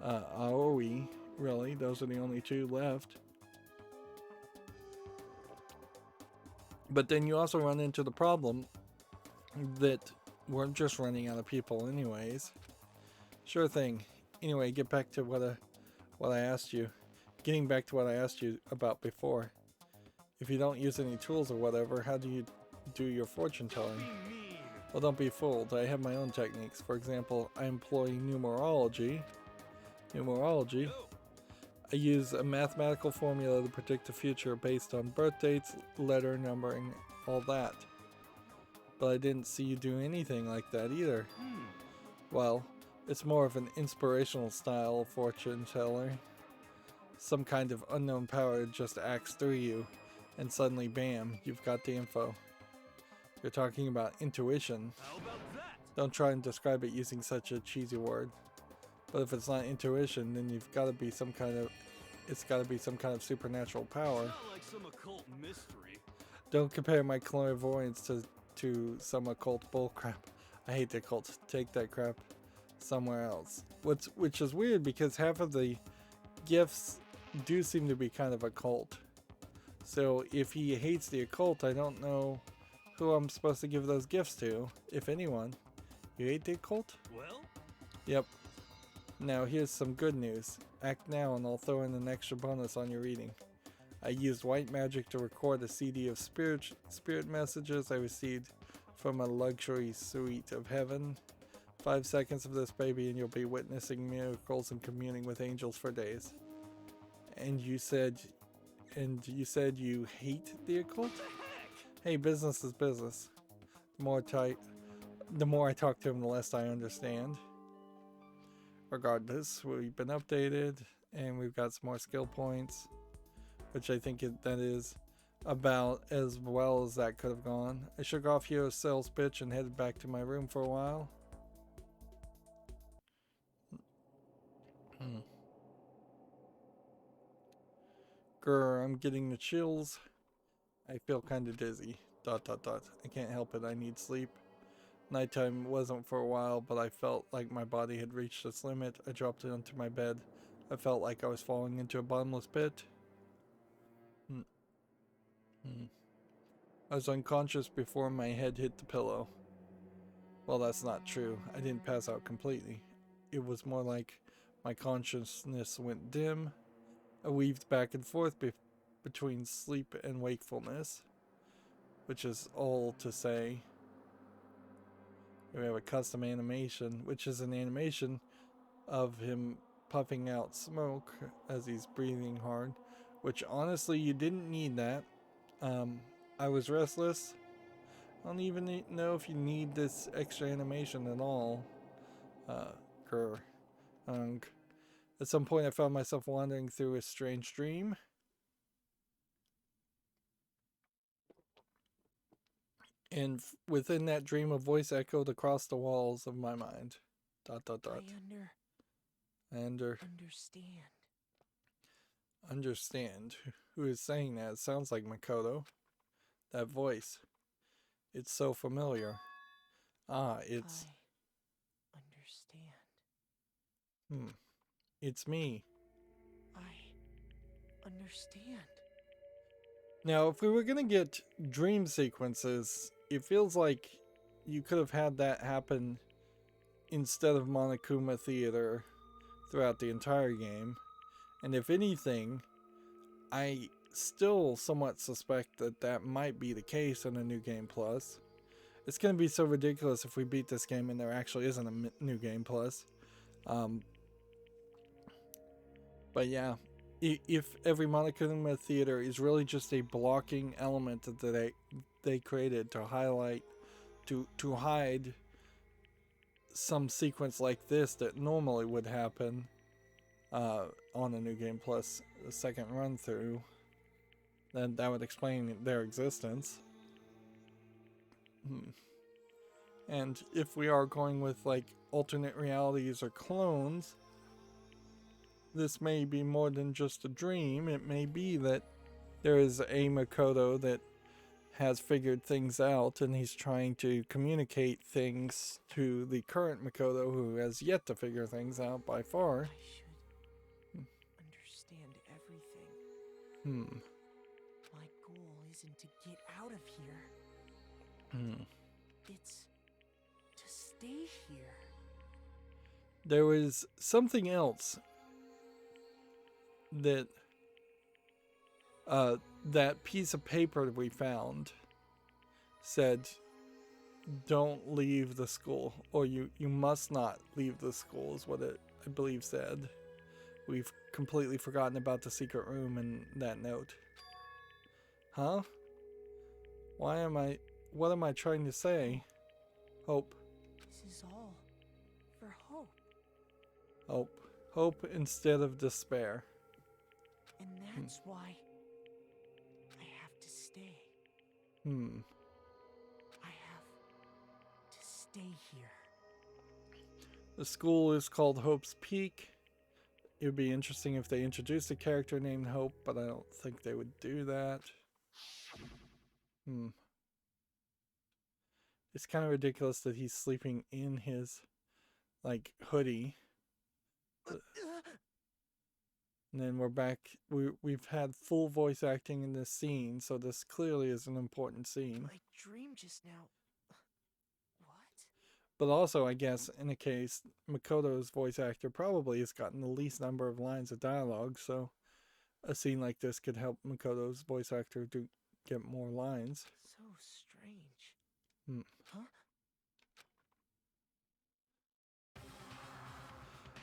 Speaker 1: Aoi, really. Those are the only two left. But then you also run into the problem that we're just running out of people anyways. Sure thing. Anyway, get back to what I asked you. Getting back to what I asked you about before. If you don't use any tools or whatever, how do you do your fortune telling? Well, don't be fooled. I have my own techniques. For example, I employ numerology. I use a mathematical formula to predict the future based on birth dates, letter numbering, all that. But I didn't see you do anything like that either. Well, it's more of an inspirational style of fortune teller. Some kind of unknown power just acts through you, and suddenly, bam, you've got the info. You're talking about intuition.
Speaker 4: How about that?
Speaker 1: Don't try and describe it using such a cheesy word. But if it's not intuition, then it's gotta be some kind of supernatural power.
Speaker 4: Not like some occult mystery.
Speaker 1: Don't compare my clairvoyance to some occult bullcrap. I hate the occult. Take that crap somewhere else. Which is weird because half of the gifts do seem to be kind of occult. So if he hates the occult, I don't know who I'm supposed to give those gifts to, if anyone. You hate the occult?
Speaker 4: Well?
Speaker 1: Yep. Now here's some good news. Act now and I'll throw in an extra bonus on your reading. I used white magic to record a CD of spirit messages I received from a luxury suite of heaven. 5 seconds of this, baby, and you'll be witnessing miracles and communing with angels for days. And you said you hate the occult? Hey, business is business. The more I talk to him, the less I understand. Regardless, we've been updated, and we've got some more skill points, which I think that is about as well as that could have gone. I shook off Hero's sales pitch and headed back to my room for a while. Grr, I'm getting the chills. I feel kind of dizzy. ... I can't help it, I need sleep. Nighttime wasn't for a while, but I felt like my body had reached its limit. I dropped onto my bed. I felt like I was falling into a bottomless pit. I was unconscious before my head hit the pillow. Well, that's not true. I didn't pass out completely. It was more like my consciousness went dim. I weaved back and forth between sleep and wakefulness, which is all to say. We have a custom animation, which is an animation of him puffing out smoke as he's breathing hard, which honestly, you didn't need that. I was restless. I don't even know if you need this extra animation at all. At some point I found myself wandering through a strange dream. And within that dream, a voice echoed across the walls of my mind. ...
Speaker 5: I
Speaker 1: Understand. Who is saying that? It sounds like Makoto. That voice. It's so familiar. It's...
Speaker 5: I understand.
Speaker 1: It's me.
Speaker 5: I understand.
Speaker 1: Now, if we were gonna get dream sequences, it feels like you could have had that happen instead of Monokuma Theater throughout the entire game. And if anything, I still somewhat suspect that might be the case in a New Game Plus. It's going to be so ridiculous if we beat this game and there actually isn't a New Game Plus. But yeah, if every Monokuma Theater is really just a blocking element that they created to highlight, to hide some sequence like this that normally would happen on a New Game Plus second run through, then that would explain their existence. And if we are going with like alternate realities or clones, this may be more than just a dream. It may be that there is a Makoto that has figured things out and he's trying to communicate things to the current Makoto who has yet to figure things out by far.
Speaker 5: I should understand everything. My goal isn't to get out of here. It's to stay here.
Speaker 1: There was something else that that piece of paper that we found said don't leave the school, or you must not leave the school is what it, I believe, said. We've completely forgotten about the secret room in that note. Huh? What am I trying to say? Hope.
Speaker 5: This is all for hope.
Speaker 1: Hope. Hope instead of despair.
Speaker 5: And that's why I have to stay. I have to stay here.
Speaker 1: The school is called Hope's Peak. It would be interesting if they introduced a character named Hope, but I don't think they would do that. It's kind of ridiculous that he's sleeping in his, like, hoodie. And then we're back. We've had full voice acting in this scene, so this clearly is an important scene.
Speaker 5: My dream just now. What?
Speaker 1: But also, I guess, in a case, Makoto's voice actor probably has gotten the least number of lines of dialogue, so a scene like this could help Makoto's voice actor to get more lines.
Speaker 5: So strange. Huh?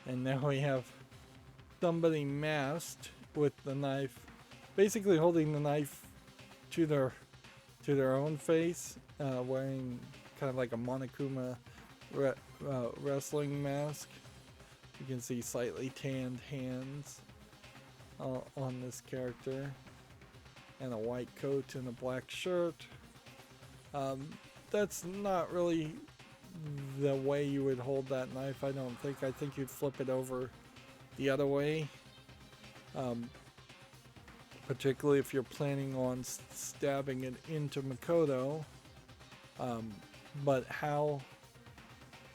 Speaker 1: And now we have somebody masked with the knife, basically holding the knife to their own face, wearing kind of like a Monokuma wrestling mask. You can see slightly tanned hands on this character, and a white coat and a black shirt. That's not really the way you would hold that knife, I don't think. I think you'd flip it over the other way, particularly if you're planning on stabbing it into Makoto. But how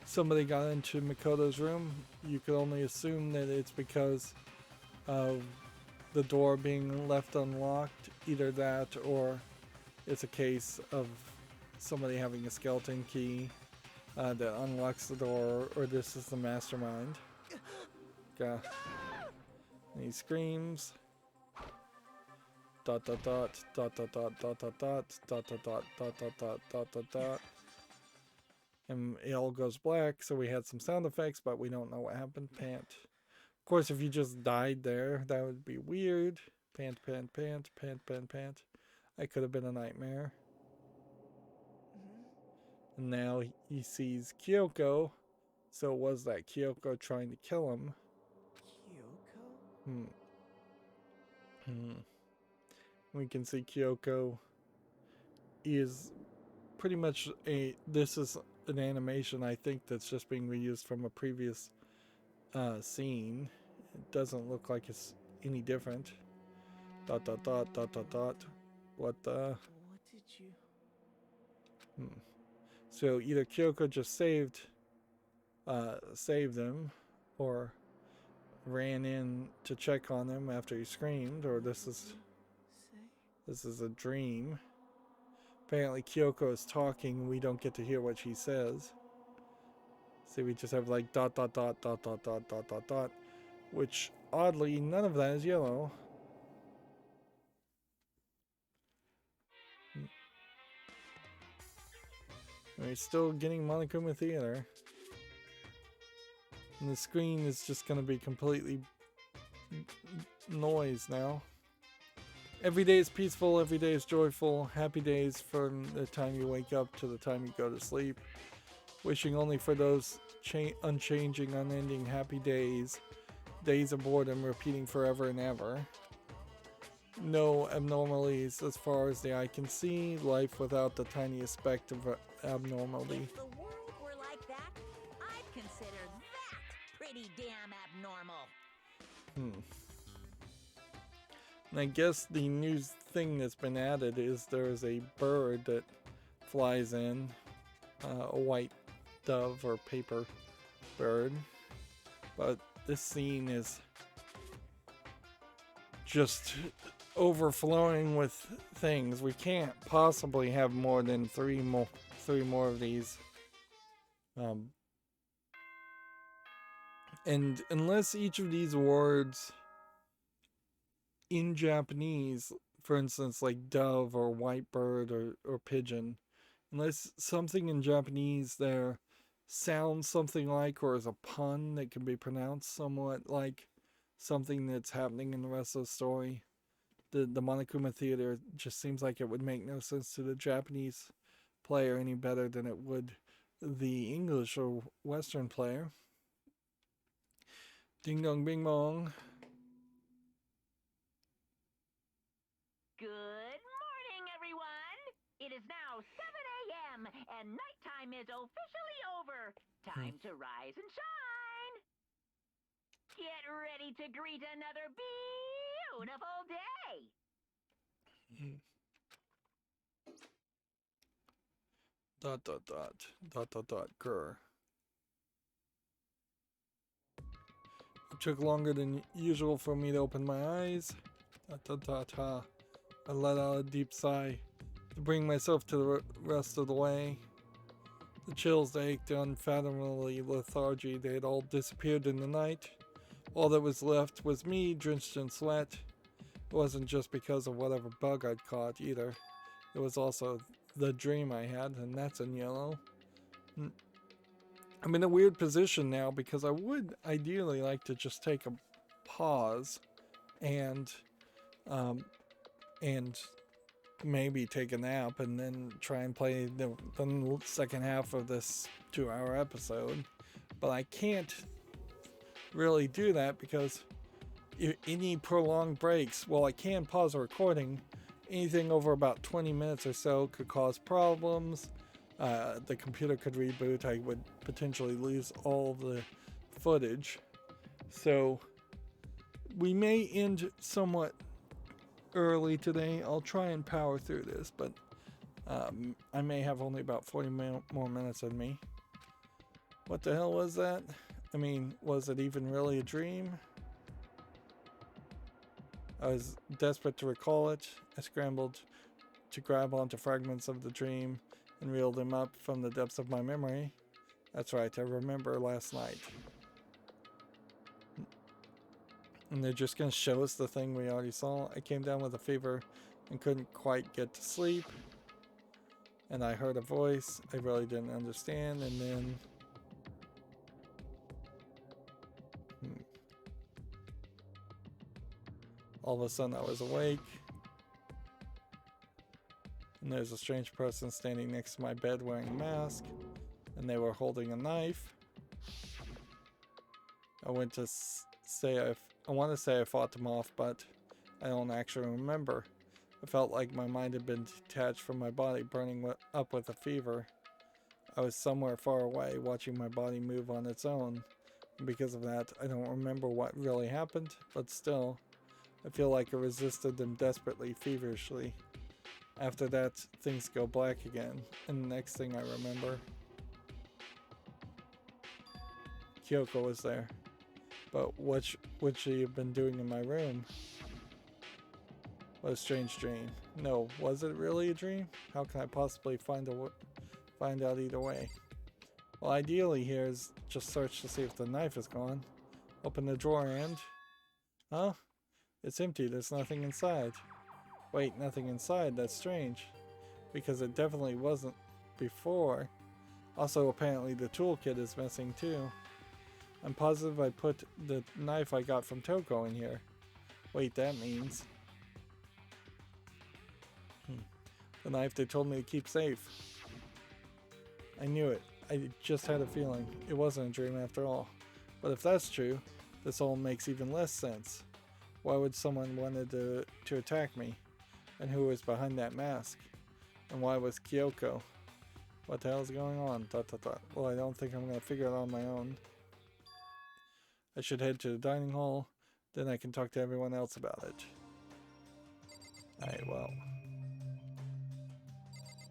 Speaker 1: somebody got into Makoto's room, you could only assume that it's because of the door being left unlocked. Either that, or it's a case of somebody having a skeleton key that unlocks the door, or this is the mastermind. And he screams. Dot dot dot dot dot dot dot dot dot dot dot dot dot dot dot dot dot dot. And it all goes black, so we had some sound effects, but we don't know what happened. Pant. Of course, if you just died there, that would be weird. Pant, pant, pant, pant, pant, pant. That could have been a nightmare. And now he sees Kyoko. So was that Kyoko trying to kill him?
Speaker 5: Kyoko?
Speaker 1: We can see Kyoko is pretty much this is an animation, I think, that's just being reused from a previous scene. It doesn't look like it's any different. Dot dot dot dot dot dot. What the?
Speaker 5: What did you?
Speaker 1: So either Kyoko just saved him, or ran in to check on him after he screamed, or this is a dream. Apparently Kyoko is talking, we don't get to hear what she says. See, we just have like dot dot dot dot dot dot dot dot dot, which oddly none of that is yellow. We're still getting Monokuma Theater. And the screen is just going to be completely noise now. Every day is peaceful, every day is joyful. Happy days from the time you wake up to the time you go to sleep. Wishing only for those unchanging, unending happy days. Days of boredom repeating forever and ever. No abnormalities as far as the eye can see. Life without the tiniest speck of abnormality.
Speaker 3: If the world were like that, I'd consider that pretty damn abnormal.
Speaker 1: And I guess the new thing that's been added is there's a bird that flies in, a white dove or paper bird. But this scene is just overflowing with things. We can't possibly have more than three more of these. And unless each of these words in Japanese, for instance, like dove or white bird or pigeon, Unless something in Japanese there sounds something like or is a pun that can be pronounced somewhat like something that's happening in the rest of the story. The Monokuma Theater just seems like it would make no sense to the Japanese player any better than it would the English or Western player. Ding dong bing bong.
Speaker 3: Good morning, everyone. It is now 7 a.m. and nighttime is officially over. Time to rise and shine. Get ready to greet another beautiful day.
Speaker 1: Dot dot dot dot dot dot grr. It took longer than usual for me to open my eyes. Dot dot dot ha. I let out a deep sigh to bring myself to the rest of the way. The chills that ached the unfathomably lethargy, they had all disappeared in the night. All that was left was me, drenched in sweat. It wasn't just because of whatever bug I'd caught either. It was also the dream I had, and that's in yellow. I'm in a weird position now because I would ideally like to just take a pause and maybe take a nap and then try and play the second half of this 2-hour episode. But I can't really do that because any prolonged breaks, while I can pause a recording, anything over about 20 minutes or so could cause problems. The computer could reboot. I would potentially lose all of the footage. So we may end somewhat early today. I'll try and power through this, but I may have only about 40 more minutes in me. What the hell was that? I mean, was it even really a dream? I was desperate to recall it. I scrambled to grab onto fragments of the dream and reel them up from the depths of my memory. That's right, I remember last night. And they're just going to show us the thing we already saw. I came down with a fever and couldn't quite get to sleep. And I heard a voice I really didn't understand, and then... All of a sudden I was awake. And there's a strange person standing next to my bed wearing a mask. And they were holding a knife. I want to say I fought them off, but I don't actually remember. I felt like my mind had been detached from my body, burning up with a fever. I was somewhere far away, watching my body move on its own. And because of that, I don't remember what really happened, but still, I feel like I resisted them desperately, feverishly. After that, things go black again, and the next thing I remember, Kyoko was there. But what would she have been doing in my room? What a strange dream. No, was it really a dream? How can I possibly find out either way? Well, ideally here is just search to see if the knife is gone. Open the drawer and... Huh? It's empty, there's nothing inside. Wait, nothing inside? That's strange. Because it definitely wasn't before. Also, apparently the toolkit is missing too. I'm positive I put the knife I got from Toko in here. Wait, that means... The knife they told me to keep safe. I knew it. I just had a feeling. It wasn't a dream after all. But if that's true, this all makes even less sense. Why would someone wanted to attack me? And who was behind that mask? And why was Kyoko? What the hell is going on? ... Well, I don't think I'm going to figure it out on my own. I should head to the dining hall. Then I can talk to everyone else about it. Alright, well.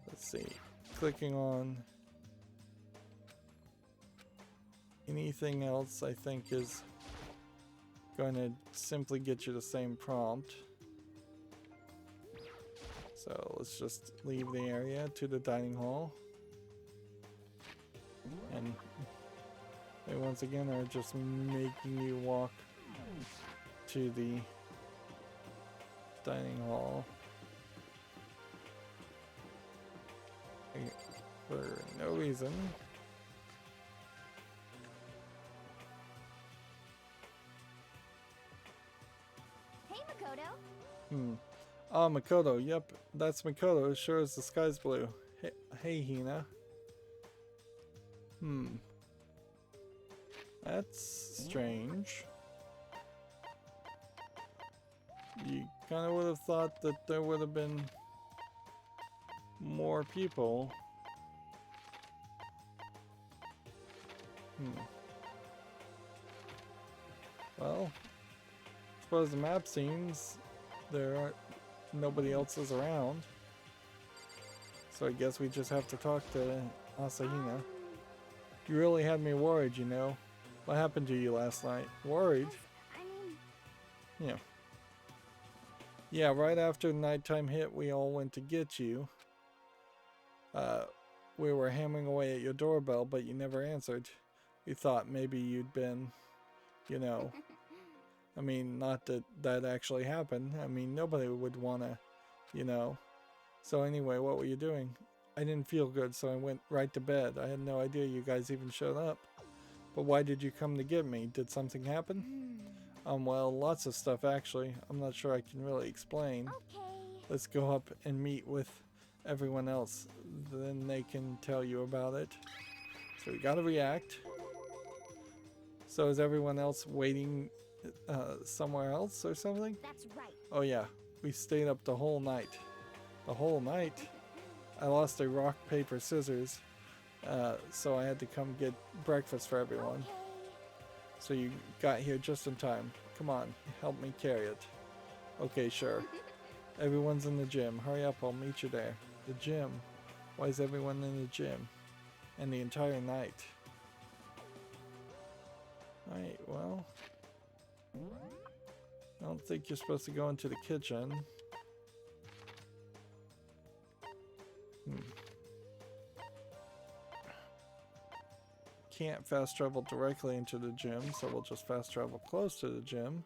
Speaker 1: Let's see. Clicking on anything else I think is going to simply get you the same prompt. So let's just leave the area to the dining hall. And they once again are just making you walk to the dining hall. for no reason.
Speaker 2: Hey, Makoto.
Speaker 1: Ah, Makoto. Yep, that's Makoto. Sure as the sky's blue. Hey, Hina. That's strange. You kind of would have thought that there would have been more people. Well, as far as the map seems, nobody else is around. So I guess we just have to talk to Asahina. You really had me worried, you know. What happened to you last night? Worried? Yeah. Yeah, right after nighttime hit, we all went to get you. We were hammering away at your doorbell, but you never answered. We thought maybe you'd been, you know... I mean, not that that actually happened. I mean, nobody would want to, you know. So anyway, what were you doing? I didn't feel good, so I went right to bed. I had no idea you guys even showed up. But why did you come to get me? Did something happen? Well, lots of stuff actually. I'm not sure I can really explain.
Speaker 2: Okay.
Speaker 1: Let's go up and meet with everyone else. Then they can tell you about it. So we gotta react. So is everyone else waiting somewhere else or something?
Speaker 2: That's right.
Speaker 1: Oh yeah, we stayed up the whole night. The whole night? I lost a rock, paper, scissors. So I had to come get breakfast for everyone.
Speaker 2: Okay.
Speaker 1: So you got here just in time. Come on, help me carry it. Okay, sure. Everyone's in the gym. Hurry up, I'll meet you there. The gym? Why is everyone in the gym? And the entire night? Alright, well... I don't think you're supposed to go into the kitchen. Can't fast travel directly into the gym, so we'll just fast travel close to the gym.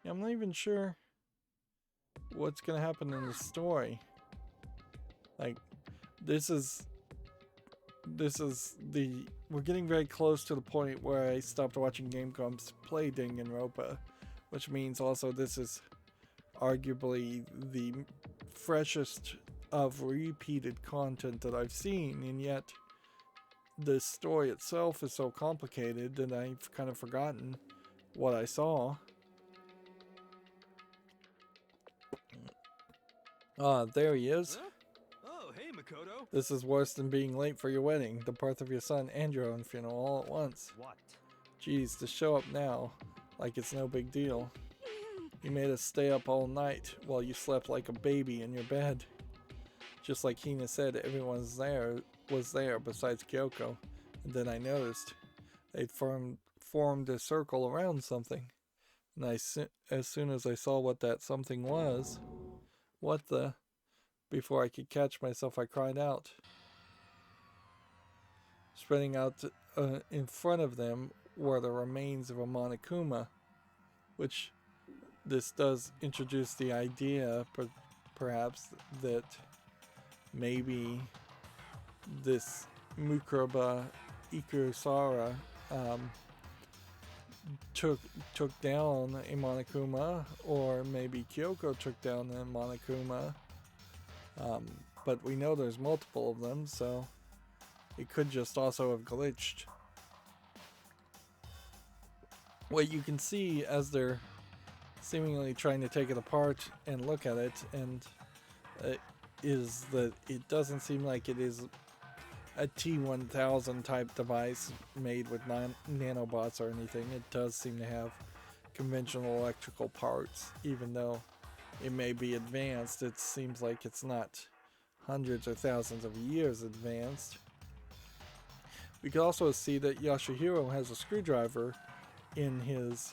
Speaker 1: Yeah, I'm not even sure what's gonna happen in the story. Like, we're getting very close to the point where I stopped watching Game Grumps play Danganronpa, which means also this is arguably the freshest of repeated content that I've seen, and yet the story itself is so complicated that I've kind of forgotten what I saw. There he is.
Speaker 4: Huh? Oh, hey, Makoto.
Speaker 1: This is worse than being late for your wedding, the birth of your son, and your own funeral all at once.
Speaker 4: What?
Speaker 1: Geez, to show up now, like it's no big deal. You made us stay up all night while you slept like a baby in your bed. Just like Hina said, everyone was there besides Kyoko. And then I noticed they'd formed a circle around something. And as soon as I saw what that something was, before I could catch myself, I cried out. Spreading out in front of them were the remains of a Monokuma, which this does introduce the idea, perhaps, that maybe this Mukroba Ikusara took down a Monokuma, or maybe Kyoko took down a Monokuma. But we know there's multiple of them, so it could just also have glitched. What you can see as they're seemingly trying to take it apart and look at it, and is that it doesn't seem like it is a T-1000 type device made with nanobots or anything. It does seem to have conventional electrical parts, even though it may be advanced. It seems like it's not hundreds or thousands of years advanced. We can also see that Yasuhiro has a screwdriver in his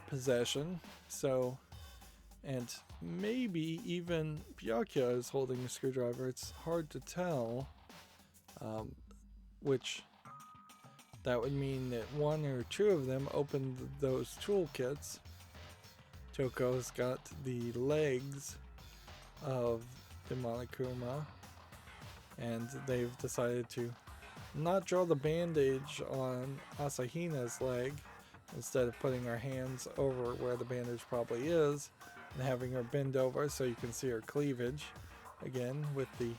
Speaker 1: possession, so, and maybe even Byakuya is holding a screwdriver. It's hard to tell, which that would mean that one or two of them opened those toolkits, Toko's got the legs of the Monokuma, and they've decided to not draw the bandage on Asahina's leg. Instead of putting her hands over where the bandage probably is and having her bend over so you can see her cleavage, again with the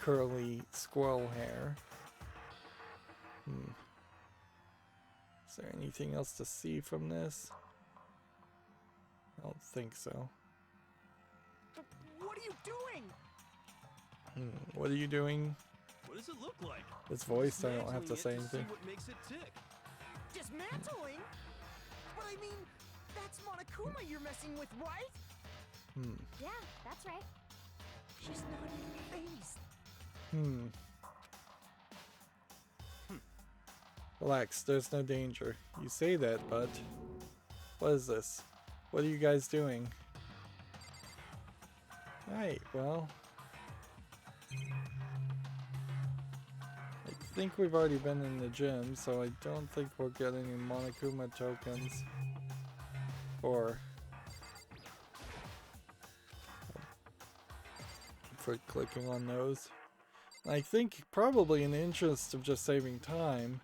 Speaker 1: curly squirrel hair. Is there anything else to see from this? I don't think so.
Speaker 5: What are you doing?
Speaker 1: What are you doing?
Speaker 4: What does it look like?
Speaker 1: It's voiced, I don't have to say
Speaker 4: Dismantling it
Speaker 1: anything.
Speaker 4: see what makes it tick.
Speaker 5: Dismantling? But I mean, that's Monokuma you're messing with, right?
Speaker 2: Yeah, that's right.
Speaker 5: She's not phased.
Speaker 1: Relax, there's no danger. You say that, but what is this? What are you guys doing? Right, well, I think we've already been in the gym, so I don't think we'll get any Monokuma tokens for clicking on those. I think probably in the interest of just saving time,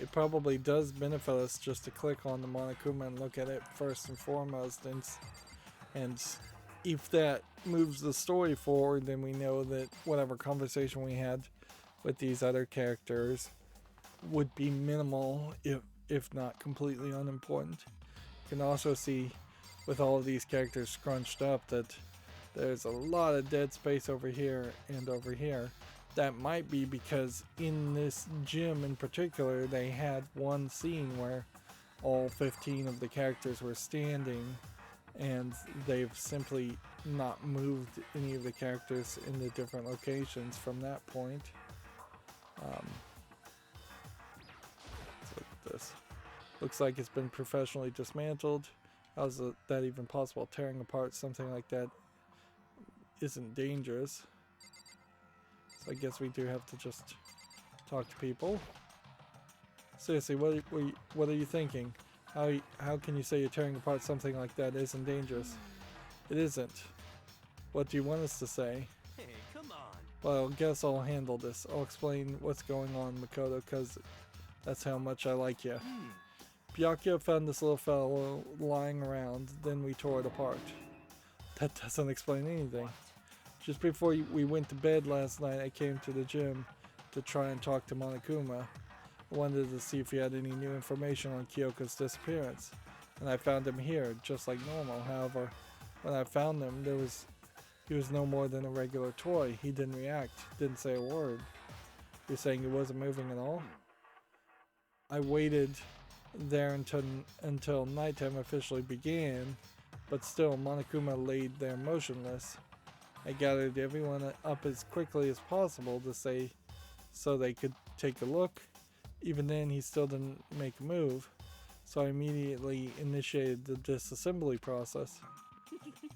Speaker 1: it probably does benefit us just to click on the Monokuma and look at it first and foremost, and if that moves the story forward, then we know that whatever conversation we had with these other characters would be minimal, if not completely unimportant. You can also see with all of these characters scrunched up that there's a lot of dead space over here and over here. That might be because in this gym in particular, they had one scene where all 15 of the characters were standing, and they've simply not moved any of the characters in the different locations from that point. Let's look at this. Looks like it's been professionally dismantled. How's that even possible? Tearing apart something like that isn't dangerous. So I guess we do have to just talk to people. Seriously, what are you thinking? How can you say you're tearing apart something like that isn't dangerous? It isn't. What do you want us to say?
Speaker 4: Hey, come on.
Speaker 1: Well, I guess I'll handle this. I'll explain what's going on, Makoto, because that's how much I like you. Byakuya found this little fellow lying around, then we tore it apart. That doesn't explain anything. Just before we went to bed last night, I came to the gym to try and talk to Monokuma. I wanted to see if he had any new information on Kyoko's disappearance, and I found him here, just like normal. However, when I found him, he was no more than a regular toy. He didn't react, didn't say a word. You're saying he wasn't moving at all? I waited there until nighttime officially began, but still Monokuma laid there motionless. I gathered everyone up as quickly as possible to say so they could take a look. Even then, he still didn't make a move, so I immediately initiated the disassembly process.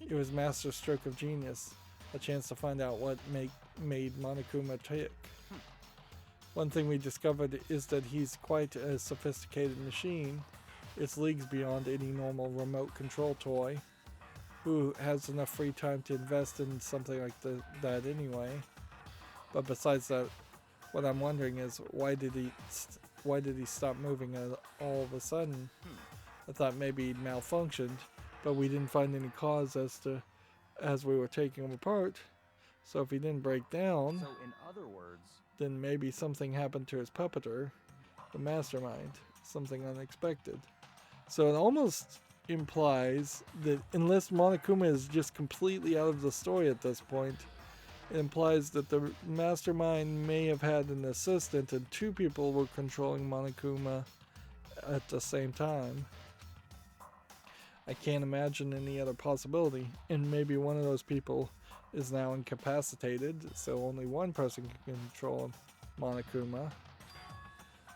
Speaker 1: It was master stroke of genius, a chance to find out what made Monokuma tick. One thing we discovered is that he's quite a sophisticated machine. It's leagues beyond any normal remote control toy, who has enough free time to invest in something like that anyway. But besides that, what I'm wondering is why did he stop moving all of a sudden? I thought maybe he'd malfunctioned, but we didn't find any cause as we were taking him apart. So if he didn't break down,
Speaker 6: So in other words,
Speaker 1: then maybe something happened to his puppeter, the mastermind, something unexpected. So it almost implies that unless Monokuma is just completely out of the story at this point, it implies that the mastermind may have had an assistant and two people were controlling Monokuma at the same time. I can't imagine any other possibility, and maybe one of those people is now incapacitated, so only one person can control Monokuma.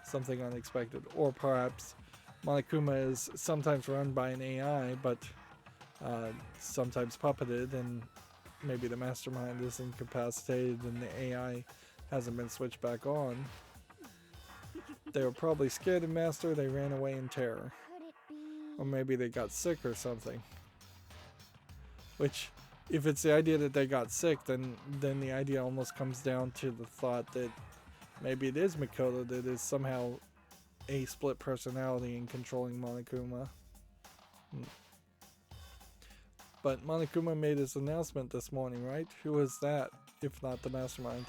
Speaker 1: Something unexpected. Or perhaps Monokuma is sometimes run by an AI, but sometimes puppeted, and maybe the mastermind is incapacitated and the AI hasn't been switched back on. They were probably scared of Master, they ran away in terror.
Speaker 2: Could it be?
Speaker 1: Or maybe they got sick or something. Which, if it's the idea that they got sick, then the idea almost comes down to the thought that maybe it is Makoto that is somehow a split personality in controlling Monokuma. But Monokuma made his announcement this morning, right? Who was that, if not the mastermind?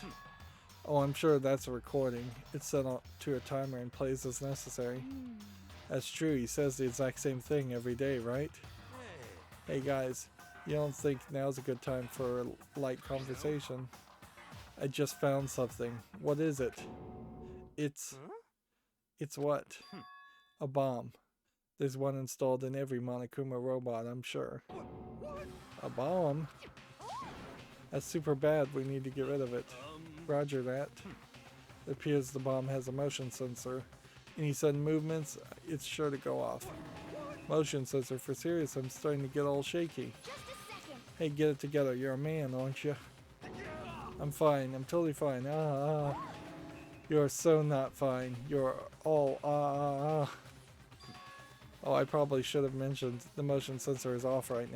Speaker 1: Oh, I'm sure that's a recording. It's set to a timer and plays as necessary. That's true, he says the exact same thing every day, right? Hey guys, you don't think now's a good time for a light conversation? I just found something. What is it? It's what? A bomb. There's one installed in every Monokuma robot, I'm sure. A bomb? That's super bad. We need to get rid of it. Roger that. It appears the bomb has a motion sensor. Any sudden movements, it's sure to go off. Motion sensor for serious. I'm starting to get all shaky. Hey, get it together. You're a man, aren't you? I'm fine. I'm totally fine. You're so not fine. You're all Oh, I probably should have mentioned the motion sensor is off right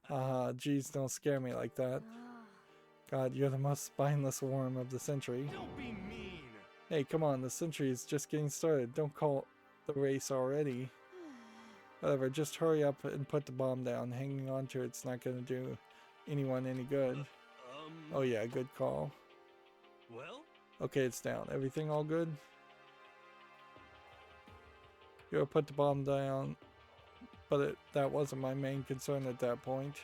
Speaker 1: now. Geez, don't scare me like that. God, you're the most spineless worm of the century.
Speaker 4: Don't be mean.
Speaker 1: Hey, come on, the century is just getting started. Don't call the race already. Whatever, just hurry up and put the bomb down. Hanging on to it's not going to do anyone any good. Oh yeah, good call.
Speaker 4: Well?
Speaker 1: Okay, it's down. Everything all good? You put the bomb down, but that wasn't my main concern at that point.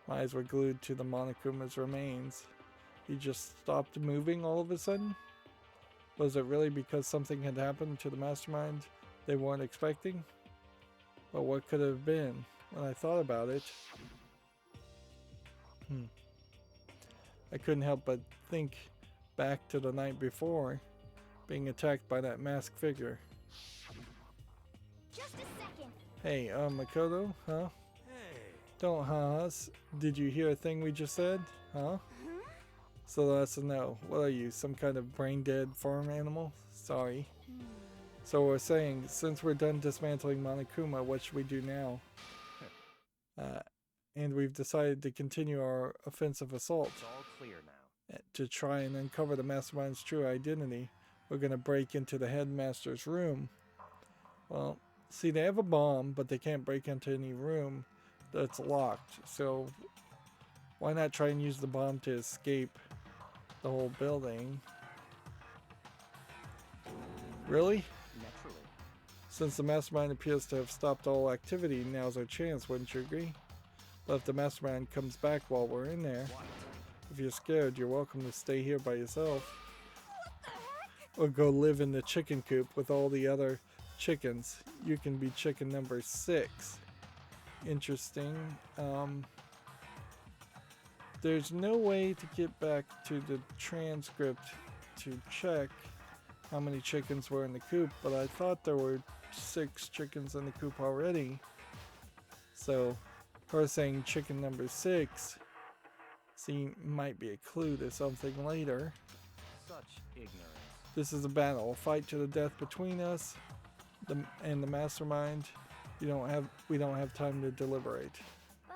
Speaker 1: My eyes were glued to the Monokuma's remains. He just stopped moving all of a sudden? Was it really because something had happened to the mastermind they weren't expecting? But what could it have been? When I thought about it, I couldn't help but think back to the night before, being attacked by that masked figure.
Speaker 6: Just a second.
Speaker 1: Hey, Makoto, huh?
Speaker 4: Hey.
Speaker 1: Don't us. Did you hear a thing we just said? Huh? So that's a no. What are you, some kind of brain-dead farm animal? Sorry. So we're saying, since we're done dismantling Monokuma, what should we do now? And we've decided to continue our offensive assault.
Speaker 7: It's all clear now.
Speaker 1: To try and uncover the mastermind's true identity. We're going to break into the headmaster's room. Well, see, they have a bomb, but they can't break into any room that's locked. So why not try and use the bomb to escape the whole building? Really?
Speaker 7: Naturally.
Speaker 1: Since the mastermind appears to have stopped all activity, now's our chance, wouldn't you agree? But if the mastermind comes back while we're in there, if you're scared, you're welcome to stay here by yourself. Or go live in the chicken coop with all the other chickens. You can be chicken number 6. Interesting. There's no way to get back to the transcript to check how many chickens were in the coop, but I thought there were 6 chickens in the coop already. So her saying chicken number 6 might be a clue to something later.
Speaker 7: Such ignorance.
Speaker 1: This is a battle, a fight to the death between us and the mastermind. We don't have time to deliberate.
Speaker 6: But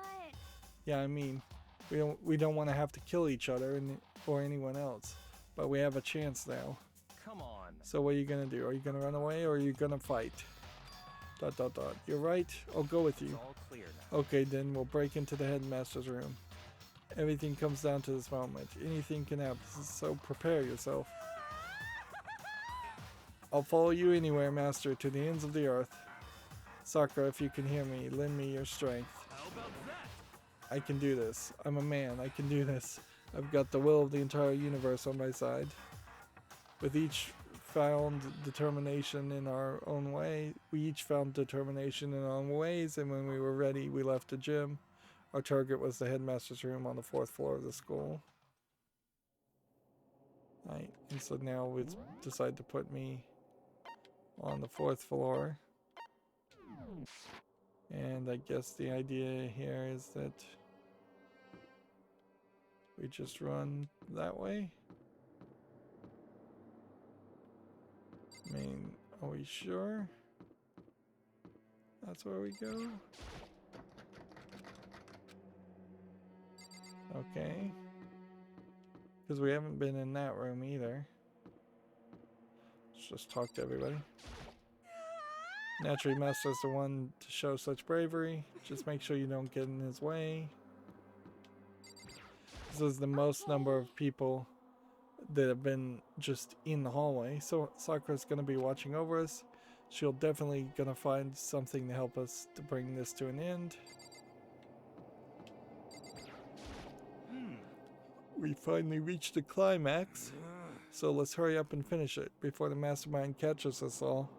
Speaker 1: Yeah, I mean, we don't want to have to kill each other or anyone else, but we have a chance now.
Speaker 7: Come on.
Speaker 1: So what are you gonna do? Are you gonna run away or are you gonna fight? ... You're right. I'll go with
Speaker 7: It's
Speaker 1: you.
Speaker 7: all clear now.
Speaker 1: Okay, then we'll break into the headmaster's room. Everything comes down to this moment. Anything can happen, so prepare yourself. I'll follow you anywhere, Master, to the ends of the earth. Sakura, if you can hear me, lend me your strength.
Speaker 4: How about that?
Speaker 1: I can do this. I'm a man. I can do this. I've got the will of the entire universe on my side. With each found determination in our own way, we each found determination in our own ways, and when we were ready, we left the gym. Our target was the headmaster's room on the 4th floor of the school. Right, and so now we decide to put me on the 4th floor. And I guess the idea here is that we just run that way. I mean, are we sure that's where we go? Okay. Because we haven't been in that room either. Let's just talk to everybody. Naturally, Master's the one to show such bravery. Just make sure you don't get in his way. This is the most number of people that have been just in the hallway. So Sakura's going to be watching over us. She'll definitely going to find something to help us to bring this to an end. We finally reached the climax. So let's hurry up and finish it before the mastermind catches us all.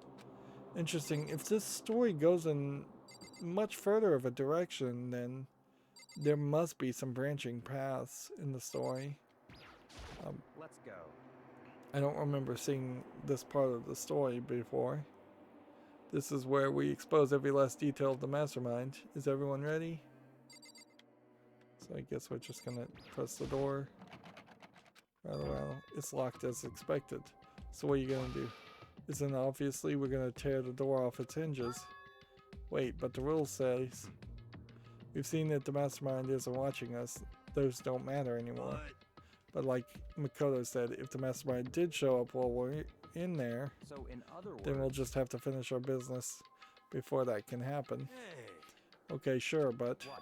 Speaker 1: Interesting. If this story goes in much further of a direction, then there must be some branching paths in the story.
Speaker 7: Let's go.
Speaker 1: I don't remember seeing this part of the story before. This is where we expose every last detail of the mastermind. Is everyone ready? So I guess we're just gonna press the door. Well, it's locked as expected. So what are you gonna do? Isn't obviously we're gonna tear the door off its hinges. Wait, but the rule says we've seen that the mastermind isn't watching us. Those don't matter anymore. But like Makoto said, if the mastermind did show up while we're in there,
Speaker 7: So in other words,
Speaker 1: then we'll just have to finish our business before that can happen. Okay, sure, but
Speaker 7: what?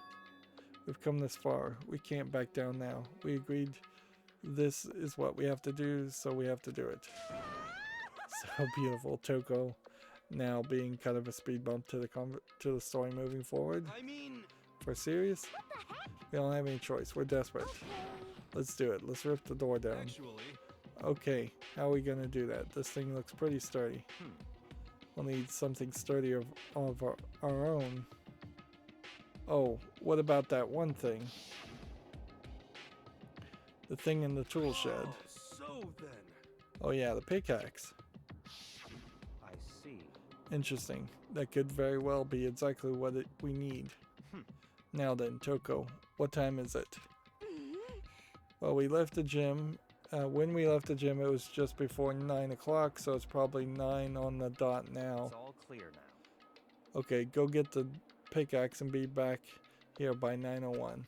Speaker 1: we've come this far. We can't back down now. We agreed this is what we have to do, so we have to do it. So beautiful. Toko now being kind of a speed bump to the story moving forward.
Speaker 4: I mean,
Speaker 1: For serious? We don't have any choice. We're desperate. Let's do it. Let's rip the door down.
Speaker 4: actually,
Speaker 1: Okay, how are we gonna do that? This thing looks pretty sturdy. We'll need something sturdy of our own. Oh, what about that one thing? The thing in the tool shed.
Speaker 4: so then.
Speaker 1: Oh yeah, the pickaxe.
Speaker 7: I see.
Speaker 1: Interesting. That could very well be exactly what we need. Now then, Toko, what time is it? Well, we left the gym. When we left the gym, it was just before 9 o'clock, so it's probably 9 on the dot now.
Speaker 7: It's all clear now.
Speaker 1: Okay, go get the pickaxe and be back here by 9:01.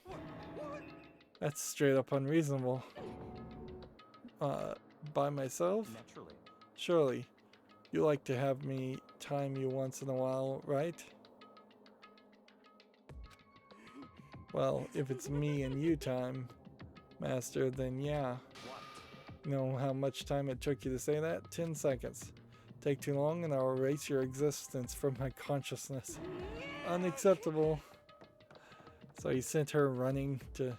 Speaker 1: That's straight up unreasonable. By myself?
Speaker 7: Naturally.
Speaker 1: Surely. You like to have me time you once in a while, right? Well, if it's me and you time, Master, then yeah.
Speaker 7: What?
Speaker 1: You know how much time it took you to say that? 10 seconds. Take too long and I'll erase your existence from my consciousness. Unacceptable. So he sent her running to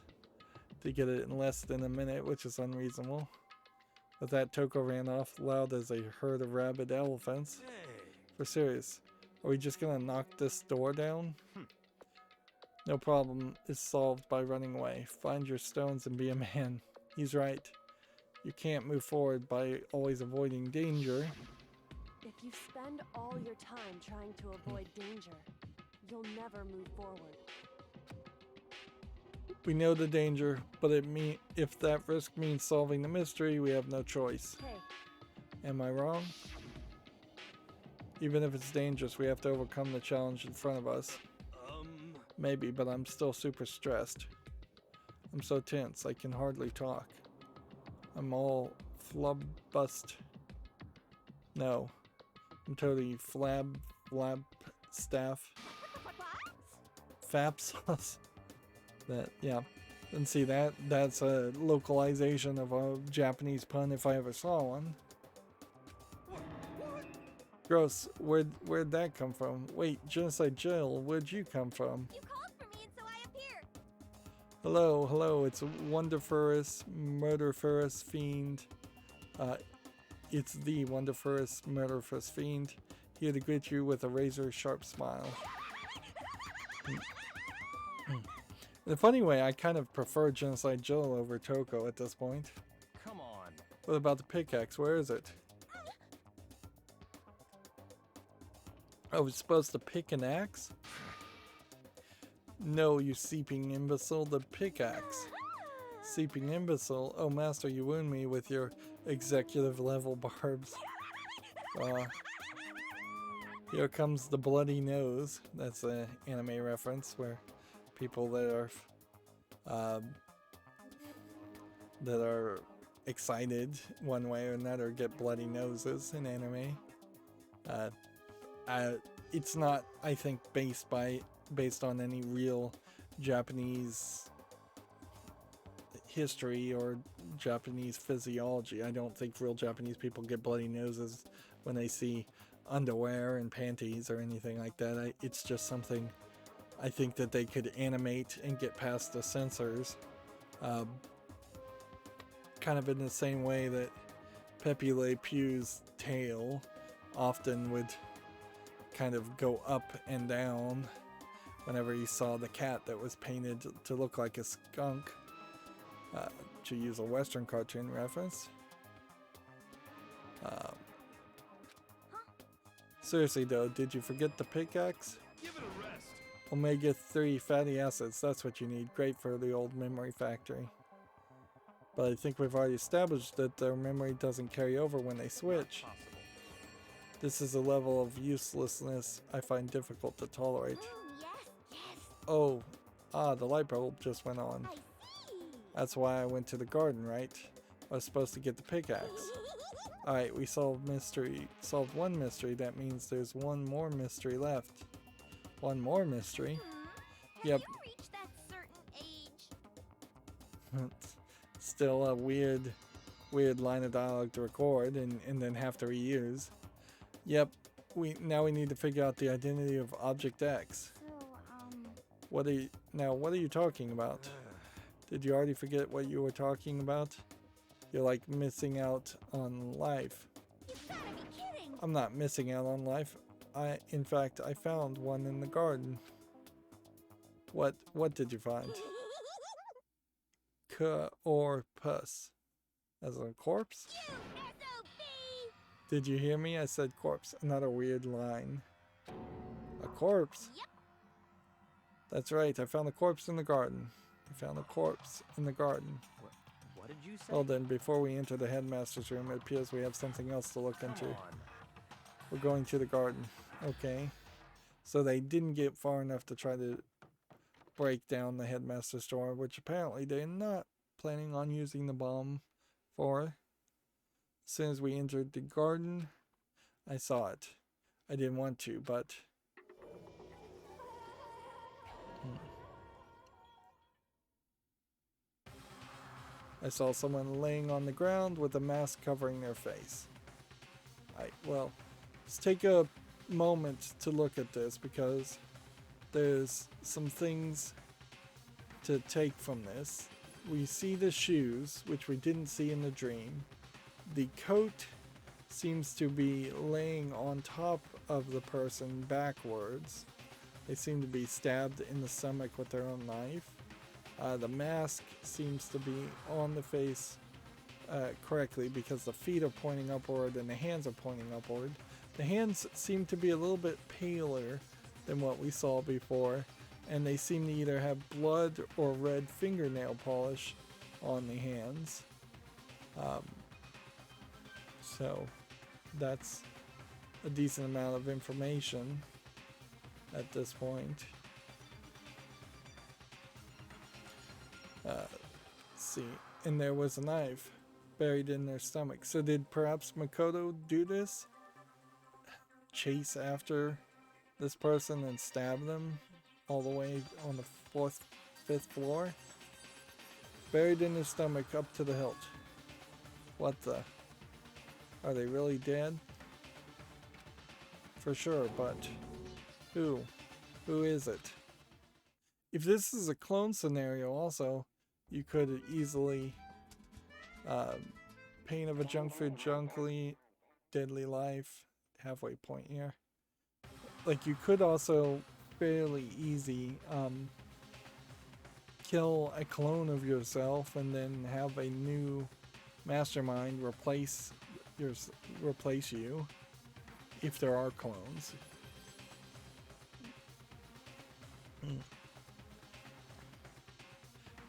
Speaker 1: get it in less than a minute, which is unreasonable. With that, Toko ran off loud as a herd of rabid elephants. For serious, are we just gonna knock this door down? No problem is solved by running away. Find your stones and be a man. He's right. You can't move forward by always avoiding danger.
Speaker 2: If you spend all your time trying to avoid danger, you'll never move forward.
Speaker 1: We know the danger, but if that risk means solving the mystery, we have no choice.
Speaker 2: Hey,
Speaker 1: Am I wrong? Even if it's dangerous, we have to overcome the challenge in front of us. Maybe, but I'm still super stressed. I'm so tense, I can hardly talk. I'm all flubbust. No. I'm totally flab staff. Fapsauce. Yeah. And see that's a localization of a Japanese pun if I ever saw one. Gross. Where'd that come from? Wait, Genocide Jill, where'd you come from?
Speaker 6: You called for me and so I appeared.
Speaker 1: Hello, it's Wonderfurus, Murderous Fiend. It's the Wonderfurus, Murderous Fiend, here to greet you with a razor-sharp smile. In a funny way, I kind of prefer Genocide Jill over Toko at this point.
Speaker 7: Come on.
Speaker 1: What about the pickaxe? Where is it? Oh, it's supposed to pick an axe? No, you seeping imbecile, the pickaxe. Seeping imbecile? Oh, Master, you wound me with your executive level barbs. Here comes the bloody nose. That's an anime reference where people that are that are excited one way or another get bloody noses in anime. It's not, I think, based on any real Japanese history or Japanese physiology. I don't think real Japanese people get bloody noses when they see underwear and panties or anything like that. It's just something I think that they could animate and get past the censors. Kind of in the same way that Pepe Le Pew's tail often would kind of go up and down whenever you saw the cat that was painted to look like a skunk, to use a Western cartoon reference. Seriously though, did you forget the pickaxe?
Speaker 4: Give it a rest.
Speaker 1: Omega-3 fatty acids, that's what you need. Great for the old memory factory. But I think we've already established that their memory doesn't carry over when they switch. This is a level of uselessness I find difficult to tolerate.
Speaker 6: Yes.
Speaker 1: Oh, the light bulb just went on.
Speaker 6: I see.
Speaker 1: That's why I went to the garden, right? I was supposed to get the pickaxe. Alright, we solved one mystery. That means there's one more mystery left. One more mystery? Yep.
Speaker 6: Have you reached that certain age?
Speaker 1: Still a weird line of dialogue to record and then have to reuse. Yep, now we need to figure out the identity of Object X.
Speaker 6: So,
Speaker 1: What are you talking about? Did you already forget what you were talking about? You're like missing out on life.
Speaker 6: you've gotta be kidding.
Speaker 1: I'm not missing out on life. In fact, I found one in the garden. What did you find? Or puss. As a corpse?
Speaker 6: You SOB!
Speaker 1: Did you hear me? I said corpse. Another weird line. A corpse?
Speaker 6: Yep.
Speaker 1: That's right. I found a corpse in the garden.
Speaker 7: What did you say?
Speaker 1: Well then, before we enter the headmaster's room, it appears we have something else to look into.
Speaker 7: Come on.
Speaker 1: We're going to the garden. Okay. So they didn't get far enough to try to break down the headmaster's door, which apparently they're not planning on using the bomb for. As soon as we entered the garden, I saw it. I didn't want to, but... I saw someone laying on the ground with a mask covering their face. Well, let's take a moment to look at this because there's some things to take from this. We see the shoes, which we didn't see in the dream. The coat seems to be laying on top of the person backwards. They seem to be stabbed in the stomach with their own knife. The mask seems to be on the face correctly because the feet are pointing upward and the hands are pointing upward. The hands seem to be a little bit paler than what we saw before, and they seem to either have blood or red fingernail polish on the hands. So that's a decent amount of information at this point. Let's see, and there was a knife buried in their stomach. So did perhaps Makoto do this? Chase after this person and stab them all the way on the 5th floor? Buried in their stomach up to the hilt. What the? Are they really dead? For sure, but who? Who is it? If this is a clone scenario also, you could easily Pain of a Junk Food Junkly, Deadly Life, halfway point here. Like you could also fairly easy kill a clone of yourself and then have a new mastermind replace you if there are clones.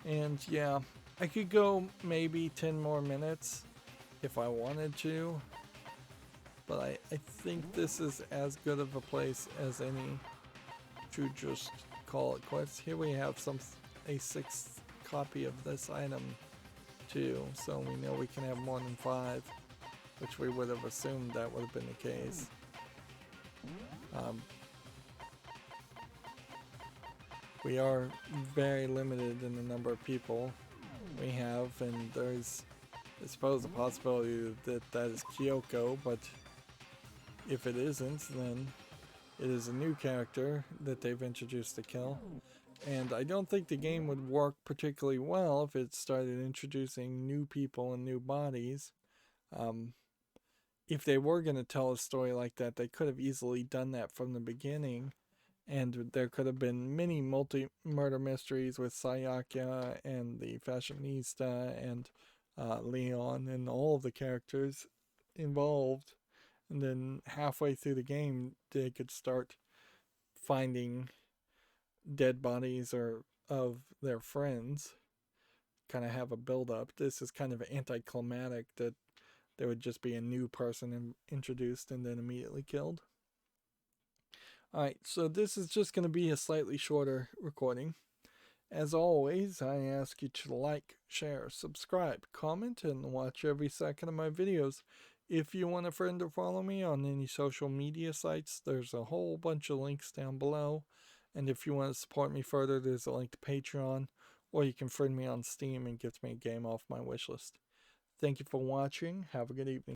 Speaker 1: And yeah, I could go maybe 10 more minutes if I wanted to, but I think this is as good of a place as any to just call it quits. Here we have a 6th copy of this item too, so we know we can have more than 5, which we would have assumed that would have been the case. We are very limited in the number of people we have, and there's, I suppose, a possibility that that is Kyoko, but if it isn't, then it is a new character that they've introduced to kill. And I don't think the game would work particularly well if it started introducing new people and new bodies. If they were going to tell a story like that, they could have easily done that from the beginning. And there could have been many multi-murder mysteries with Sayaka and the fashionista and Leon and all of the characters involved. And then halfway through the game, they could start finding dead bodies or of their friends, kind of have a build-up. This is kind of anticlimactic that there would just be a new person introduced and then immediately killed. Alright, so this is just going to be a slightly shorter recording. As always, I ask you to like, share, subscribe, comment, and watch every second of my videos. If you want a friend to follow me on any social media sites, there's a whole bunch of links down below. And if you want to support me further, there's a link to Patreon, or you can friend me on Steam and get me a game off my wishlist. Thank you for watching. Have a good evening.